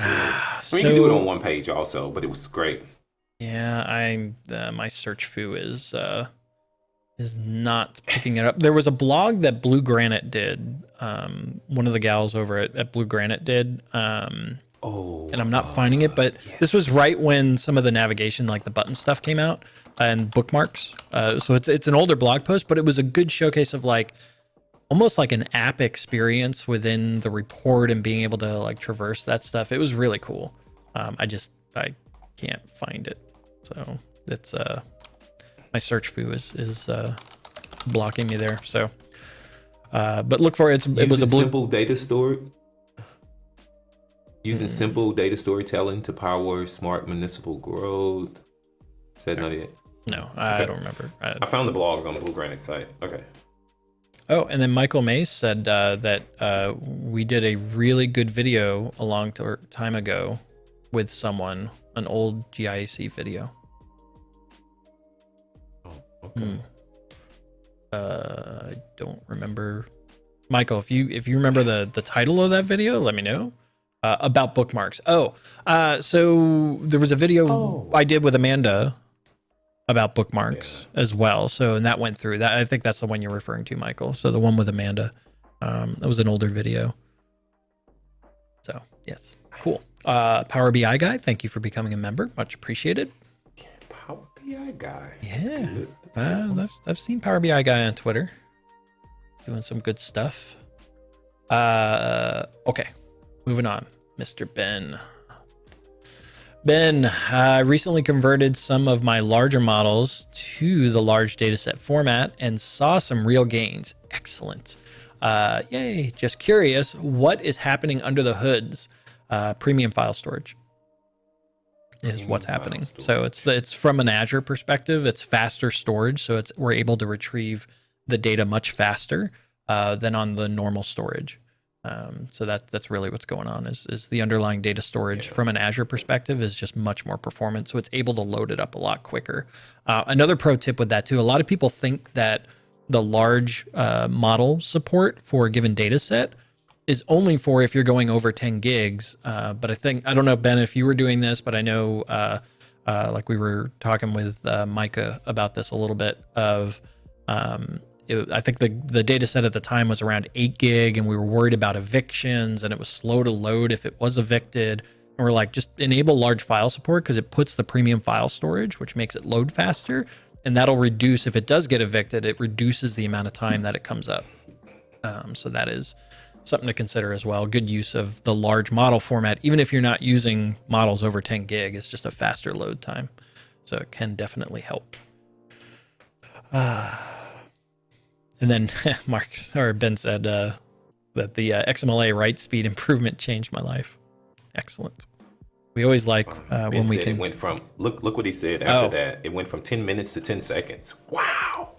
story. You can do it on one page also, but it was great. Yeah, my search foo is not picking it up. There was a blog that Blue Granite did. One of the gals over at Blue Granite did. And I'm not finding it, but this was right when some of the navigation, like the button stuff, came out, and bookmarks. So it's an older blog post, but it was a good showcase of like almost like an app experience within the report and being able to like traverse that stuff. It was really cool. I can't find it. So it's my search foo is blocking me there. So but look for it. It was a simple data store. Using simple data storytelling to power smart municipal growth. Said not yet. No, I don't remember. I found the blogs on the Blue Granite site. Okay. Oh, and then Michael Mace said that we did a really good video a long time ago with someone, an old GIAC video. Oh, okay. I don't remember. Michael, if you remember the title of that video, let me know. About bookmarks. So there was a video I did with Amanda about bookmarks as well. So, and that went through that. I think that's the one you're referring to, Michael. So the one with Amanda, that was an older video. So yes, cool. Power BI guy, thank you for becoming a member. Much appreciated. Power BI guy. Yeah. I've seen Power BI guy on Twitter doing some good stuff. Okay, moving on. Mr. Ben. I recently converted some of my larger models to the large dataset format and saw some real gains. Excellent. Yay. Just curious, what is happening under the hoods? Premium file storage is what's happening. So it's from an Azure perspective, it's faster storage. So we're able to retrieve the data much faster than on the normal storage. So that's really what's going on is the underlying data storage from an Azure perspective is just much more performant. So it's able to load it up a lot quicker. Another pro tip with that too, a lot of people think that the large model support for a given data set is only for if you're going over 10 gigs. But I don't know, Ben, if you were doing this, but I know like we were talking with Micah about this a little bit of, I think the data set at the time was around 8 gig, and we were worried about evictions, and it was slow to load if it was evicted. And we're like, just enable large file support because it puts the premium file storage, which makes it load faster. And that'll reduce, if it does get evicted, it reduces the amount of time that it comes up. So that is something to consider as well. Good use of the large model format, even if you're not using models over 10 gig, it's just a faster load time. So it can definitely help. And then Ben said that the XMLA write speed improvement changed my life. Excellent. We always like when we can. It went from look what he said after that. It went from 10 minutes to 10 seconds. Wow.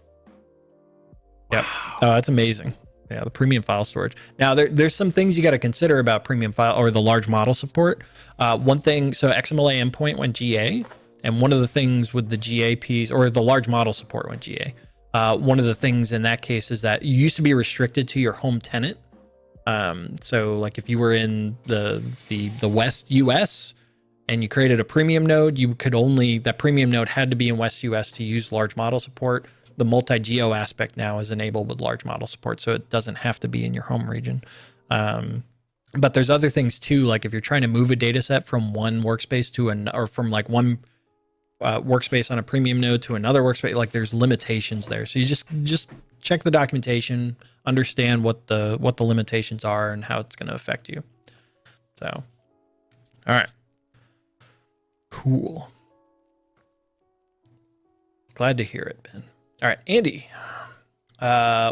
Yep. Oh, that's amazing. Yeah, the premium file storage. Now there's some things you got to consider about premium file or the large model support. One thing, so XMLA endpoint went GA, and one of the things with the GA piece or the large model support went GA. One of the things in that case is that you used to be restricted to your home tenant. So like if you were in the West US and you created a premium node, that premium node had to be in West US to use large model support. The multi-geo aspect now is enabled with large model support, so it doesn't have to be in your home region. But there's other things too, like if you're trying to move a data set from one workspace to or from like one workspace on a premium node to another workspace, like there's limitations there. So you just check the documentation, understand what the limitations are and how it's going to affect you. So, all right, cool. Glad to hear it, Ben. All right, Andy.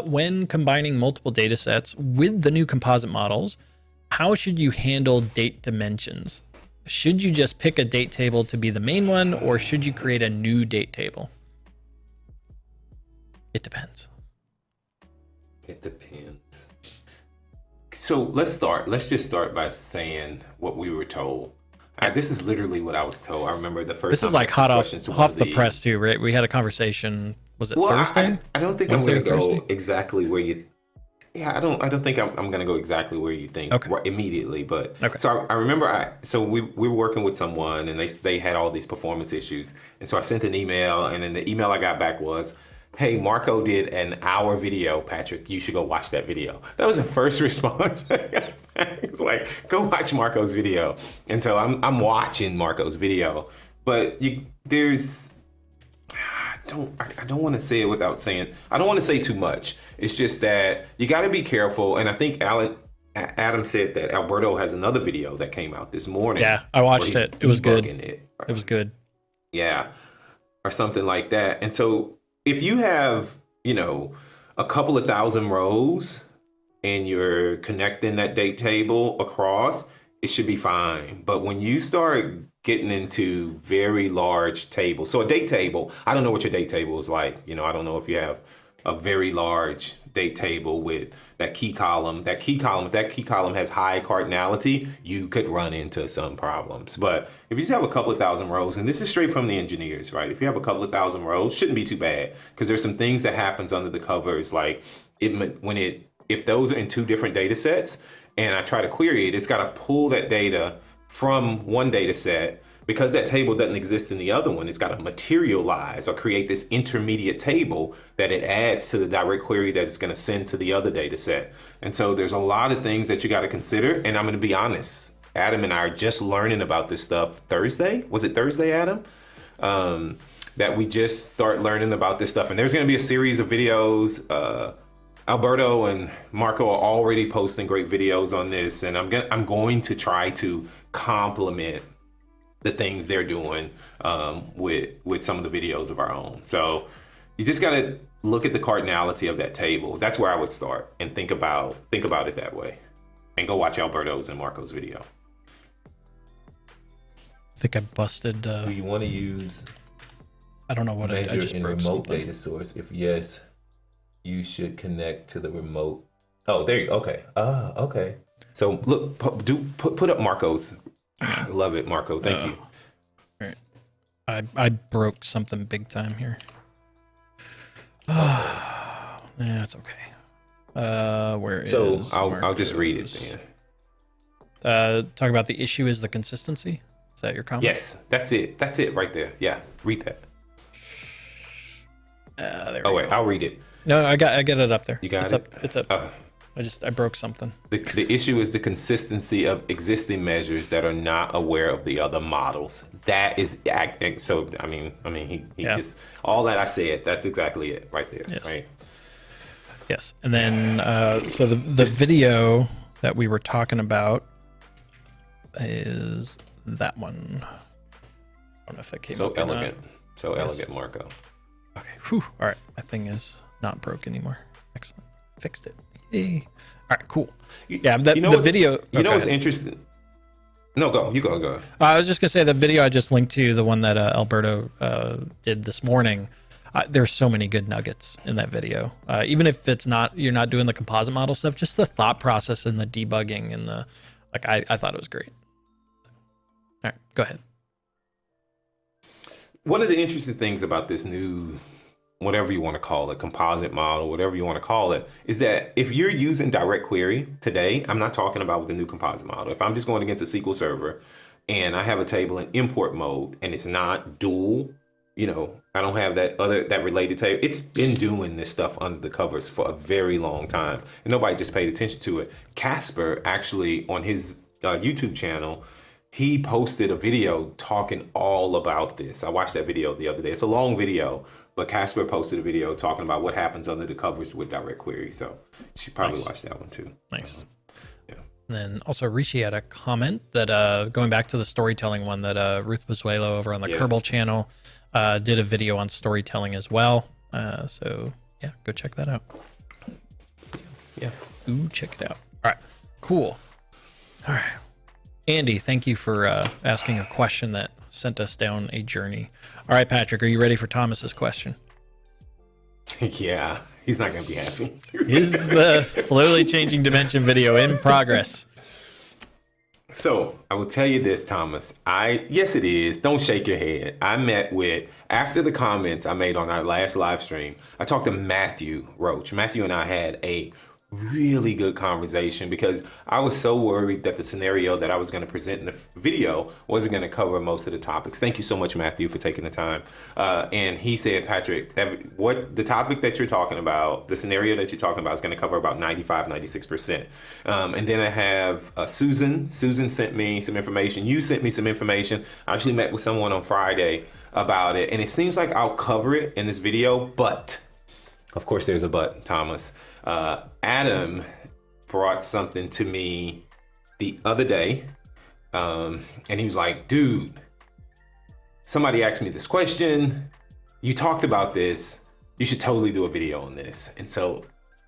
When combining multiple data sets with the new composite models, how should you handle date dimensions? Should you just pick a date table to be the main one, or should you create a new date table? It depends. It depends. So let's just start by saying what we were told. This is literally what I was told. I remember the first. This is like hot off the press too, right? We had a conversation. Was it Thursday? I don't think Wednesday I'm going to go exactly where you. Yeah, I don't think I'm going to go exactly where you think immediately. But so I remember we were working with someone and they had all these performance issues, and so I sent an email, and then the email I got back was, "Hey, Marco did an hour video, Patrick. You should go watch that video." That was the first response. It's like, go watch Marco's video. And so I'm watching Marco's video, but I don't want to say it without saying, I don't want to say too much. It's just that you got to be careful. And I think Adam said that Alberto has another video that came out this morning. Yeah, I watched it. It was good. It was good. Yeah, or something like that. And so if you have, a couple of thousand rows and you're connecting that date table across, it should be fine. But when you start getting into very large tables, so a date table, I don't know what your date table is like. I don't know if you have a very large date table with that key column. If that key column has high cardinality, you could run into some problems. But if you just have a couple of thousand rows, and this is straight from the engineers, right? If you have a couple of thousand rows, shouldn't be too bad, because there's some things that happens under the covers, like if those are in two different data sets, and I try to query it, it's got to pull that data from one data set. Because that table doesn't exist in the other one, it's got to materialize or create this intermediate table that it adds to the direct query that it's going to send to the other data set. And so there's a lot of things that you got to consider. And I'm going to be honest, Adam and I are just learning about this stuff Thursday. Was it Thursday, Adam? That we just start learning about this stuff. And there's going to be a series of videos. Alberto and Marco are already posting great videos on this. And I'm going to try to complement the things they're doing with some of the videos of our own. So you just got to look at the cardinality of that table. That's where I would start and think about it that way, and go watch Alberto's and Marco's video. I think I busted. Do you want to use? I don't know what I just in broke remote something. data source. If yes, you should connect to the remote. Oh, there you. Okay. Okay. So look, put up Marco's. I love it, Marco. Thank you. All right. I broke something big time here. Yeah, it's okay. Where is? So I'll just read it then. Talk about the issue is the consistency. Is that your comment? Yes, that's it. That's it right there. Yeah, read that. I'll read it. No, I got it up there. You got it? It's up. I broke something. The issue is the consistency of existing measures that are not aware of the other models. That is so. I mean, he just all that I said. That's exactly it right there. Yes. Right. Yes, and then so the video that we were talking about is that one. I don't know if that came so up elegant. Or not. So elegant, Marco. Okay. Whew. All right. My thing is not broke anymore. Excellent. Fixed it. Yay. All right. Cool. Yeah. The video. You know what's interesting? No, go. You go. I was just gonna say the video I just linked to, the one that Alberto did this morning. There's so many good nuggets in that video. Even if you're not doing the composite model stuff, just the thought process and the debugging and I thought it was great. All right, go ahead. One of the interesting things about this new, whatever you want to call it, composite model, whatever you want to call it, is that if you're using direct query today, I'm not talking about with the new composite model. If I'm just going against a SQL server and I have a table in import mode and it's not dual, I don't have that related table. It's been doing this stuff under the covers for a very long time and nobody just paid attention to it. Casper actually on his YouTube channel, he posted a video talking all about this. I watched that video the other day. It's a long video, but Casper posted a video talking about what happens under the covers with direct query. So you should probably watch that one too. Nice. Yeah. And then also Rishi had a comment that going back to the storytelling one that Ruth Pozuelo over on the Kerbal channel did a video on storytelling as well. So yeah, go check that out. Yeah. Ooh, check it out. All right, cool. All right. Andy, thank you for asking a question that sent us down a journey. All right, Patrick, are you ready for Thomas's question? Yeah, he's not going to be happy. Is the slowly changing dimension video in progress? So I will tell you this, Thomas. Yes, it is. Don't shake your head. I met with, after the comments I made on our last live stream, I talked to Matthew Roach. Matthew and I had a really good conversation because I was so worried that the scenario that I was going to present in the video wasn't going to cover most of the topics. Thank you so much, Matthew, for taking the time. And he said, Patrick, what the topic that you're talking about, the scenario that you're talking about is going to cover about 95, 96%. And then I have Susan. Susan sent me some information. You sent me some information. I actually met with someone on Friday about it. And it seems like I'll cover it in this video, but of course there's a but, Thomas. Adam brought something to me the other day, and he was like, dude, somebody asked me this question. You talked about this. You should totally do a video on this. And so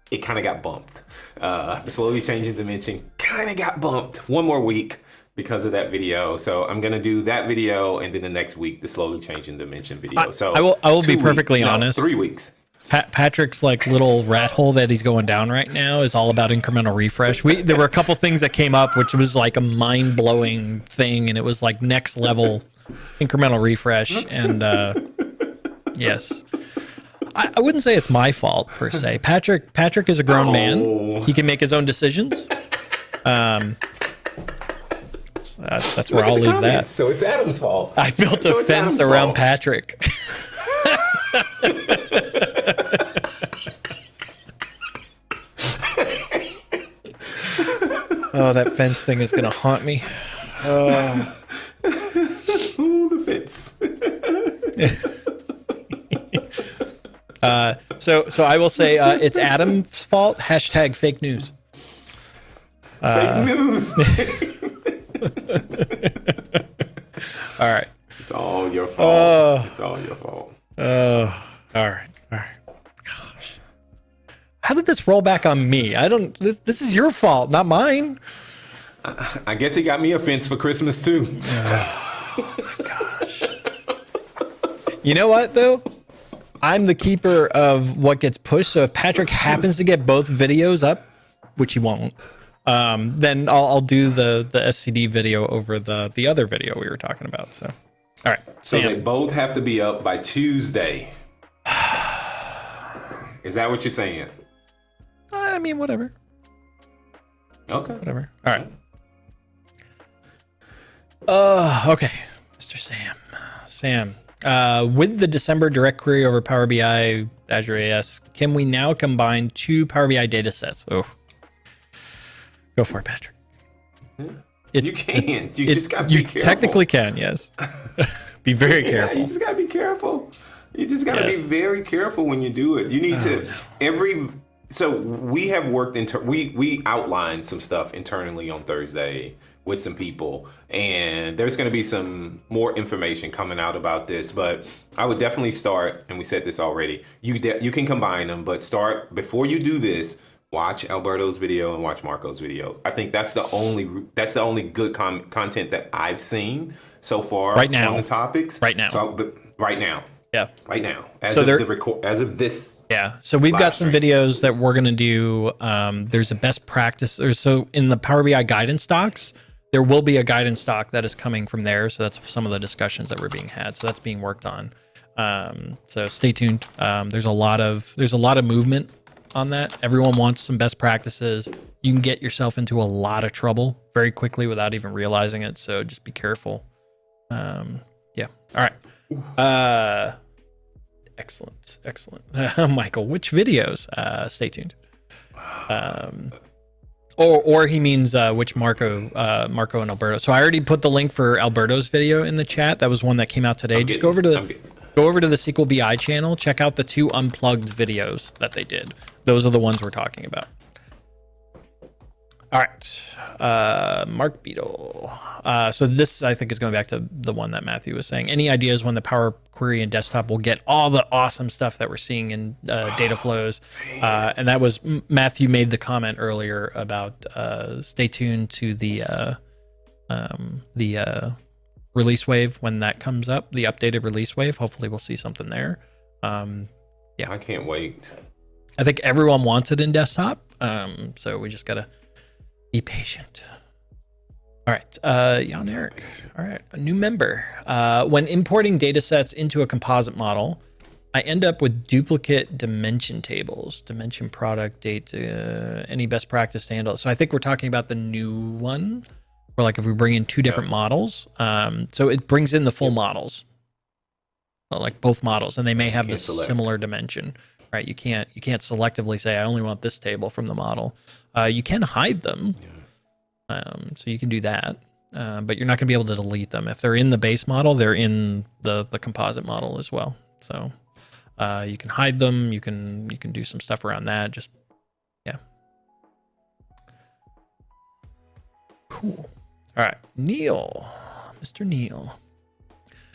it kind of got bumped. The slowly changing dimension kind of got bumped one more week because of that video. So I'm going to do that video. And then the next week, the slowly changing dimension video. So I will be perfectly honest. 3 weeks. Patrick's little rat hole that he's going down right now is all about incremental refresh. There were a couple things that came up, which was like a mind blowing thing. And it was like next level incremental refresh. And yes, I wouldn't say it's my fault per se. Patrick is a grown man. He can make his own decisions. That's where I'll leave that. So it's Adam's fault. I built a fence around Patrick. Oh, that fence thing is going to haunt me. Oh. Ooh, the fence. So I will say it's Adam's fault. # fake news. Fake news. All right. It's all your fault. It's all your fault. All right. Gosh. How did this roll back on me? This is your fault, not mine. I guess he got me a fence for Christmas too. Oh my gosh. You know what though? I'm the keeper of what gets pushed. So if Patrick happens to get both videos up, which he won't, then I'll do the SCD video over the other video we were talking about. So, all right. So they both have to be up by Tuesday. Is that what you're saying? I mean, whatever. Okay. Whatever. All right. Okay. Mr. Sam, with the December direct query over Power BI, Azure AS, can we now combine 2 Power BI data sets? Oh, go for it, Patrick. You can. You just got to be careful. You technically can, yes. Be very careful. You just got to be careful. You just got to be very careful when you do it. You need to So we have worked we outlined some stuff internally on Thursday with some people, and there's going to be some more information coming out about this, but I would definitely start, and we said this already, you can combine them, but start, before you do this, watch Alberto's video and watch Marco's video. I think that's the only good content that I've seen so far right now on the topics. Right now. So right now. Yeah. Right now. As of this. Yeah. So we've got some videos that we're going to do. There's a best practice. So in the Power BI guidance docs, there will be a guidance doc that is coming from there. So that's some of the discussions that were being had. So that's being worked on. So stay tuned. There's a lot of movement on that. Everyone wants some best practices. You can get yourself into a lot of trouble very quickly without even realizing it. So just be careful. Yeah. All right. Excellent. Michael, which videos? Stay tuned. Or he means which Marco and Alberto. So I already put the link for Alberto's video in the chat. That was one that came out today. Just go over to the SQL BI channel. Check out the 2 unplugged videos that they did. Those are the ones we're talking about. All right, Mark Beadle. So this, I think, is going back to the one that Matthew was saying. Any ideas when the Power Query and desktop will get all the awesome stuff that we're seeing in data flows? And that was Matthew made the comment earlier about stay tuned to the release wave when that comes up, the updated release wave. Hopefully, we'll see something there. Yeah, I can't wait. I think everyone wants it in desktop, so we just gotta be patient. All right, Jan Eric. All right, a new member. When importing data sets into a composite model, I end up with duplicate dimension tables, dimension product data, any best practice to handle it. So I think we're talking about the new one, or like if we bring in 2 different models. So it brings in the full models, like both models, and they may have the similar dimension, right? You can't selectively say, I only want this table from the model. You can hide them, so you can do that, but you're not going to be able to delete them. If they're in the base model, they're in the composite model as well. So you can hide them. You can do some stuff around that. Just yeah, cool. All right, Neil, Mr. Neil.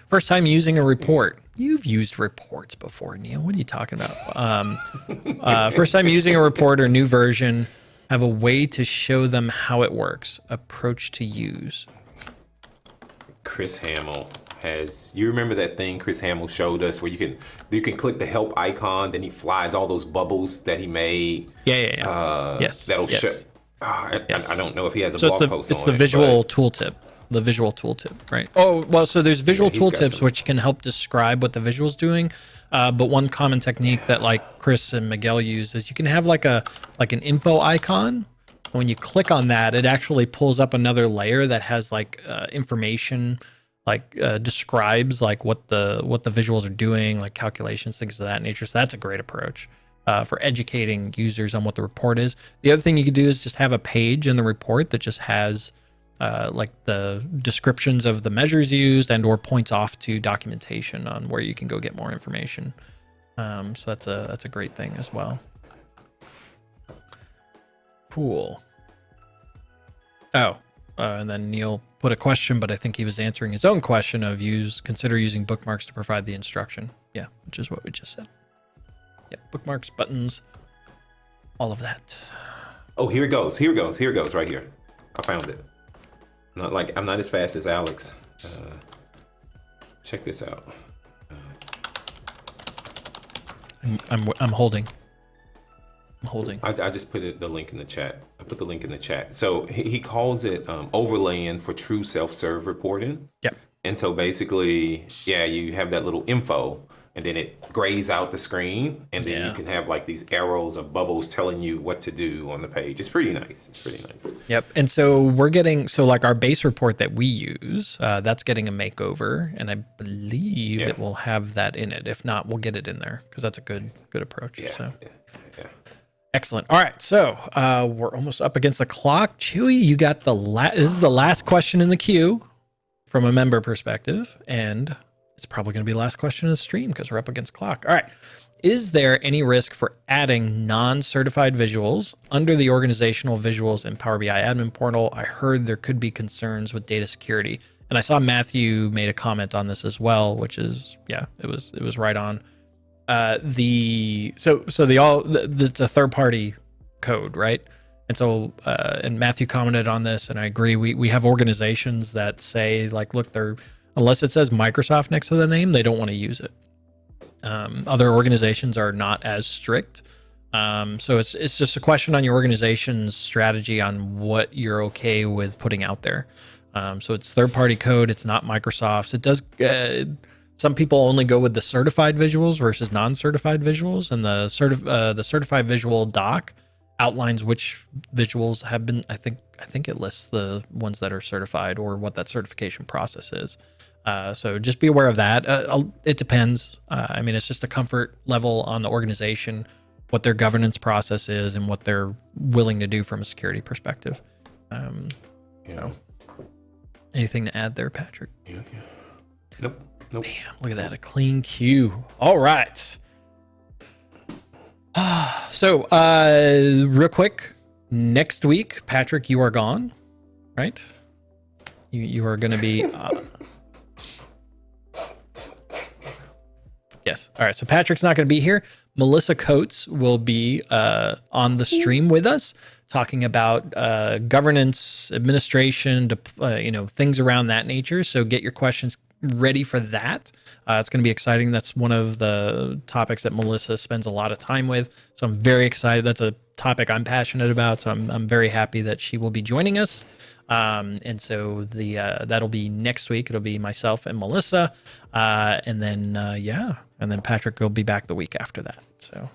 First time using a report. You've used reports before, Neil. What are you talking about? First time using a report or new version. Have a way to show them how it works. Approach to use. Chris Hamill has. You remember that thing Chris Hamill showed us where you can click the help icon, then he flies all those bubbles that he made. Yeah. Yes. That'll show. Yes. I don't know if he has a so blog post on it. It's the visual tooltip. The visual tooltip, right? Oh, well, so there's visual tooltips which can help describe what the visual's doing. But one common technique that like Chris and Miguel use is you can have like an info icon. When you click on that, it actually pulls up another layer that has like information, like describes like what the visuals are doing, like calculations, things of that nature. So that's a great approach for educating users on what the report is. The other thing you could do is just have a page in the report that just has like the descriptions of the measures used and or points off to documentation on where you can go get more information. So that's a great thing as well. Cool. Oh, and then Neil put a question, but I think he was answering his own question of consider using bookmarks to provide the instruction. Yeah, which is what we just said. Yeah, bookmarks, buttons, all of that. Oh, here it goes right here. I found it. I'm not as fast as Alex. Check this out. I'm holding. I just put the link in the chat. I put the link in the chat. So he calls it overlaying for true self-serve reporting. Yep. And so basically, yeah, you have that little info, and then it grays out the screen, and then you can have like these arrows or bubbles telling you what to do on the page. It's pretty nice. Yep. And so like our base report that we use, that's getting a makeover, and I believe it will have that in it. If not, we'll get it in there because that's a good approach. Yeah. Excellent. All right, so we're almost up against the clock. Chewy, you got this is the last question in the queue from a member perspective, and it's probably going to be the last question in the stream because we're up against clock. All right. Is there any risk for adding non-certified visuals under the organizational visuals in Power BI admin portal? I heard there could be concerns with data security. And I saw Matthew made a comment on this as well, which is, it was right on. It's a third-party code, right? And so, and Matthew commented on this, and I agree. We have organizations that say, like, look, they're, unless it says Microsoft next to the name, they don't want to use it. Other organizations are not as strict. So it's just a question on your organization's strategy on what you're okay with putting out there. So it's third-party code. It's not Microsoft's. It does. Some people only go with the certified visuals versus non-certified visuals, and the certified visual doc outlines which visuals have been. I think it lists the ones that are certified or what that certification process is. So just be aware of that. It depends. I mean, it's just a comfort level on the organization, what their governance process is, and what they're willing to do from a security perspective. So, anything to add there, Patrick? Yeah. Nope. Bam, look at that, a clean queue. All right. So, real quick, next week, Patrick, you are gone, right? You are going to be... Yes. All right. So Patrick's not going to be here. Melissa Coates will be on the stream with us, talking about governance, administration, things around that nature. So get your questions ready for that. It's going to be exciting. That's one of the topics that Melissa spends a lot of time with. So I'm very excited. That's a topic I'm passionate about. So I'm very happy that she will be joining us. And so that'll be next week. It'll be myself and Melissa. And then Patrick will be back the week after that. So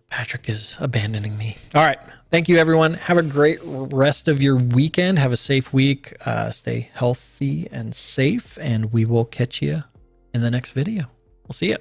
Patrick is abandoning me. All right. Thank you, everyone. Have a great rest of your weekend. Have a safe week. Stay healthy and safe, and we will catch you in the next video. We'll see you.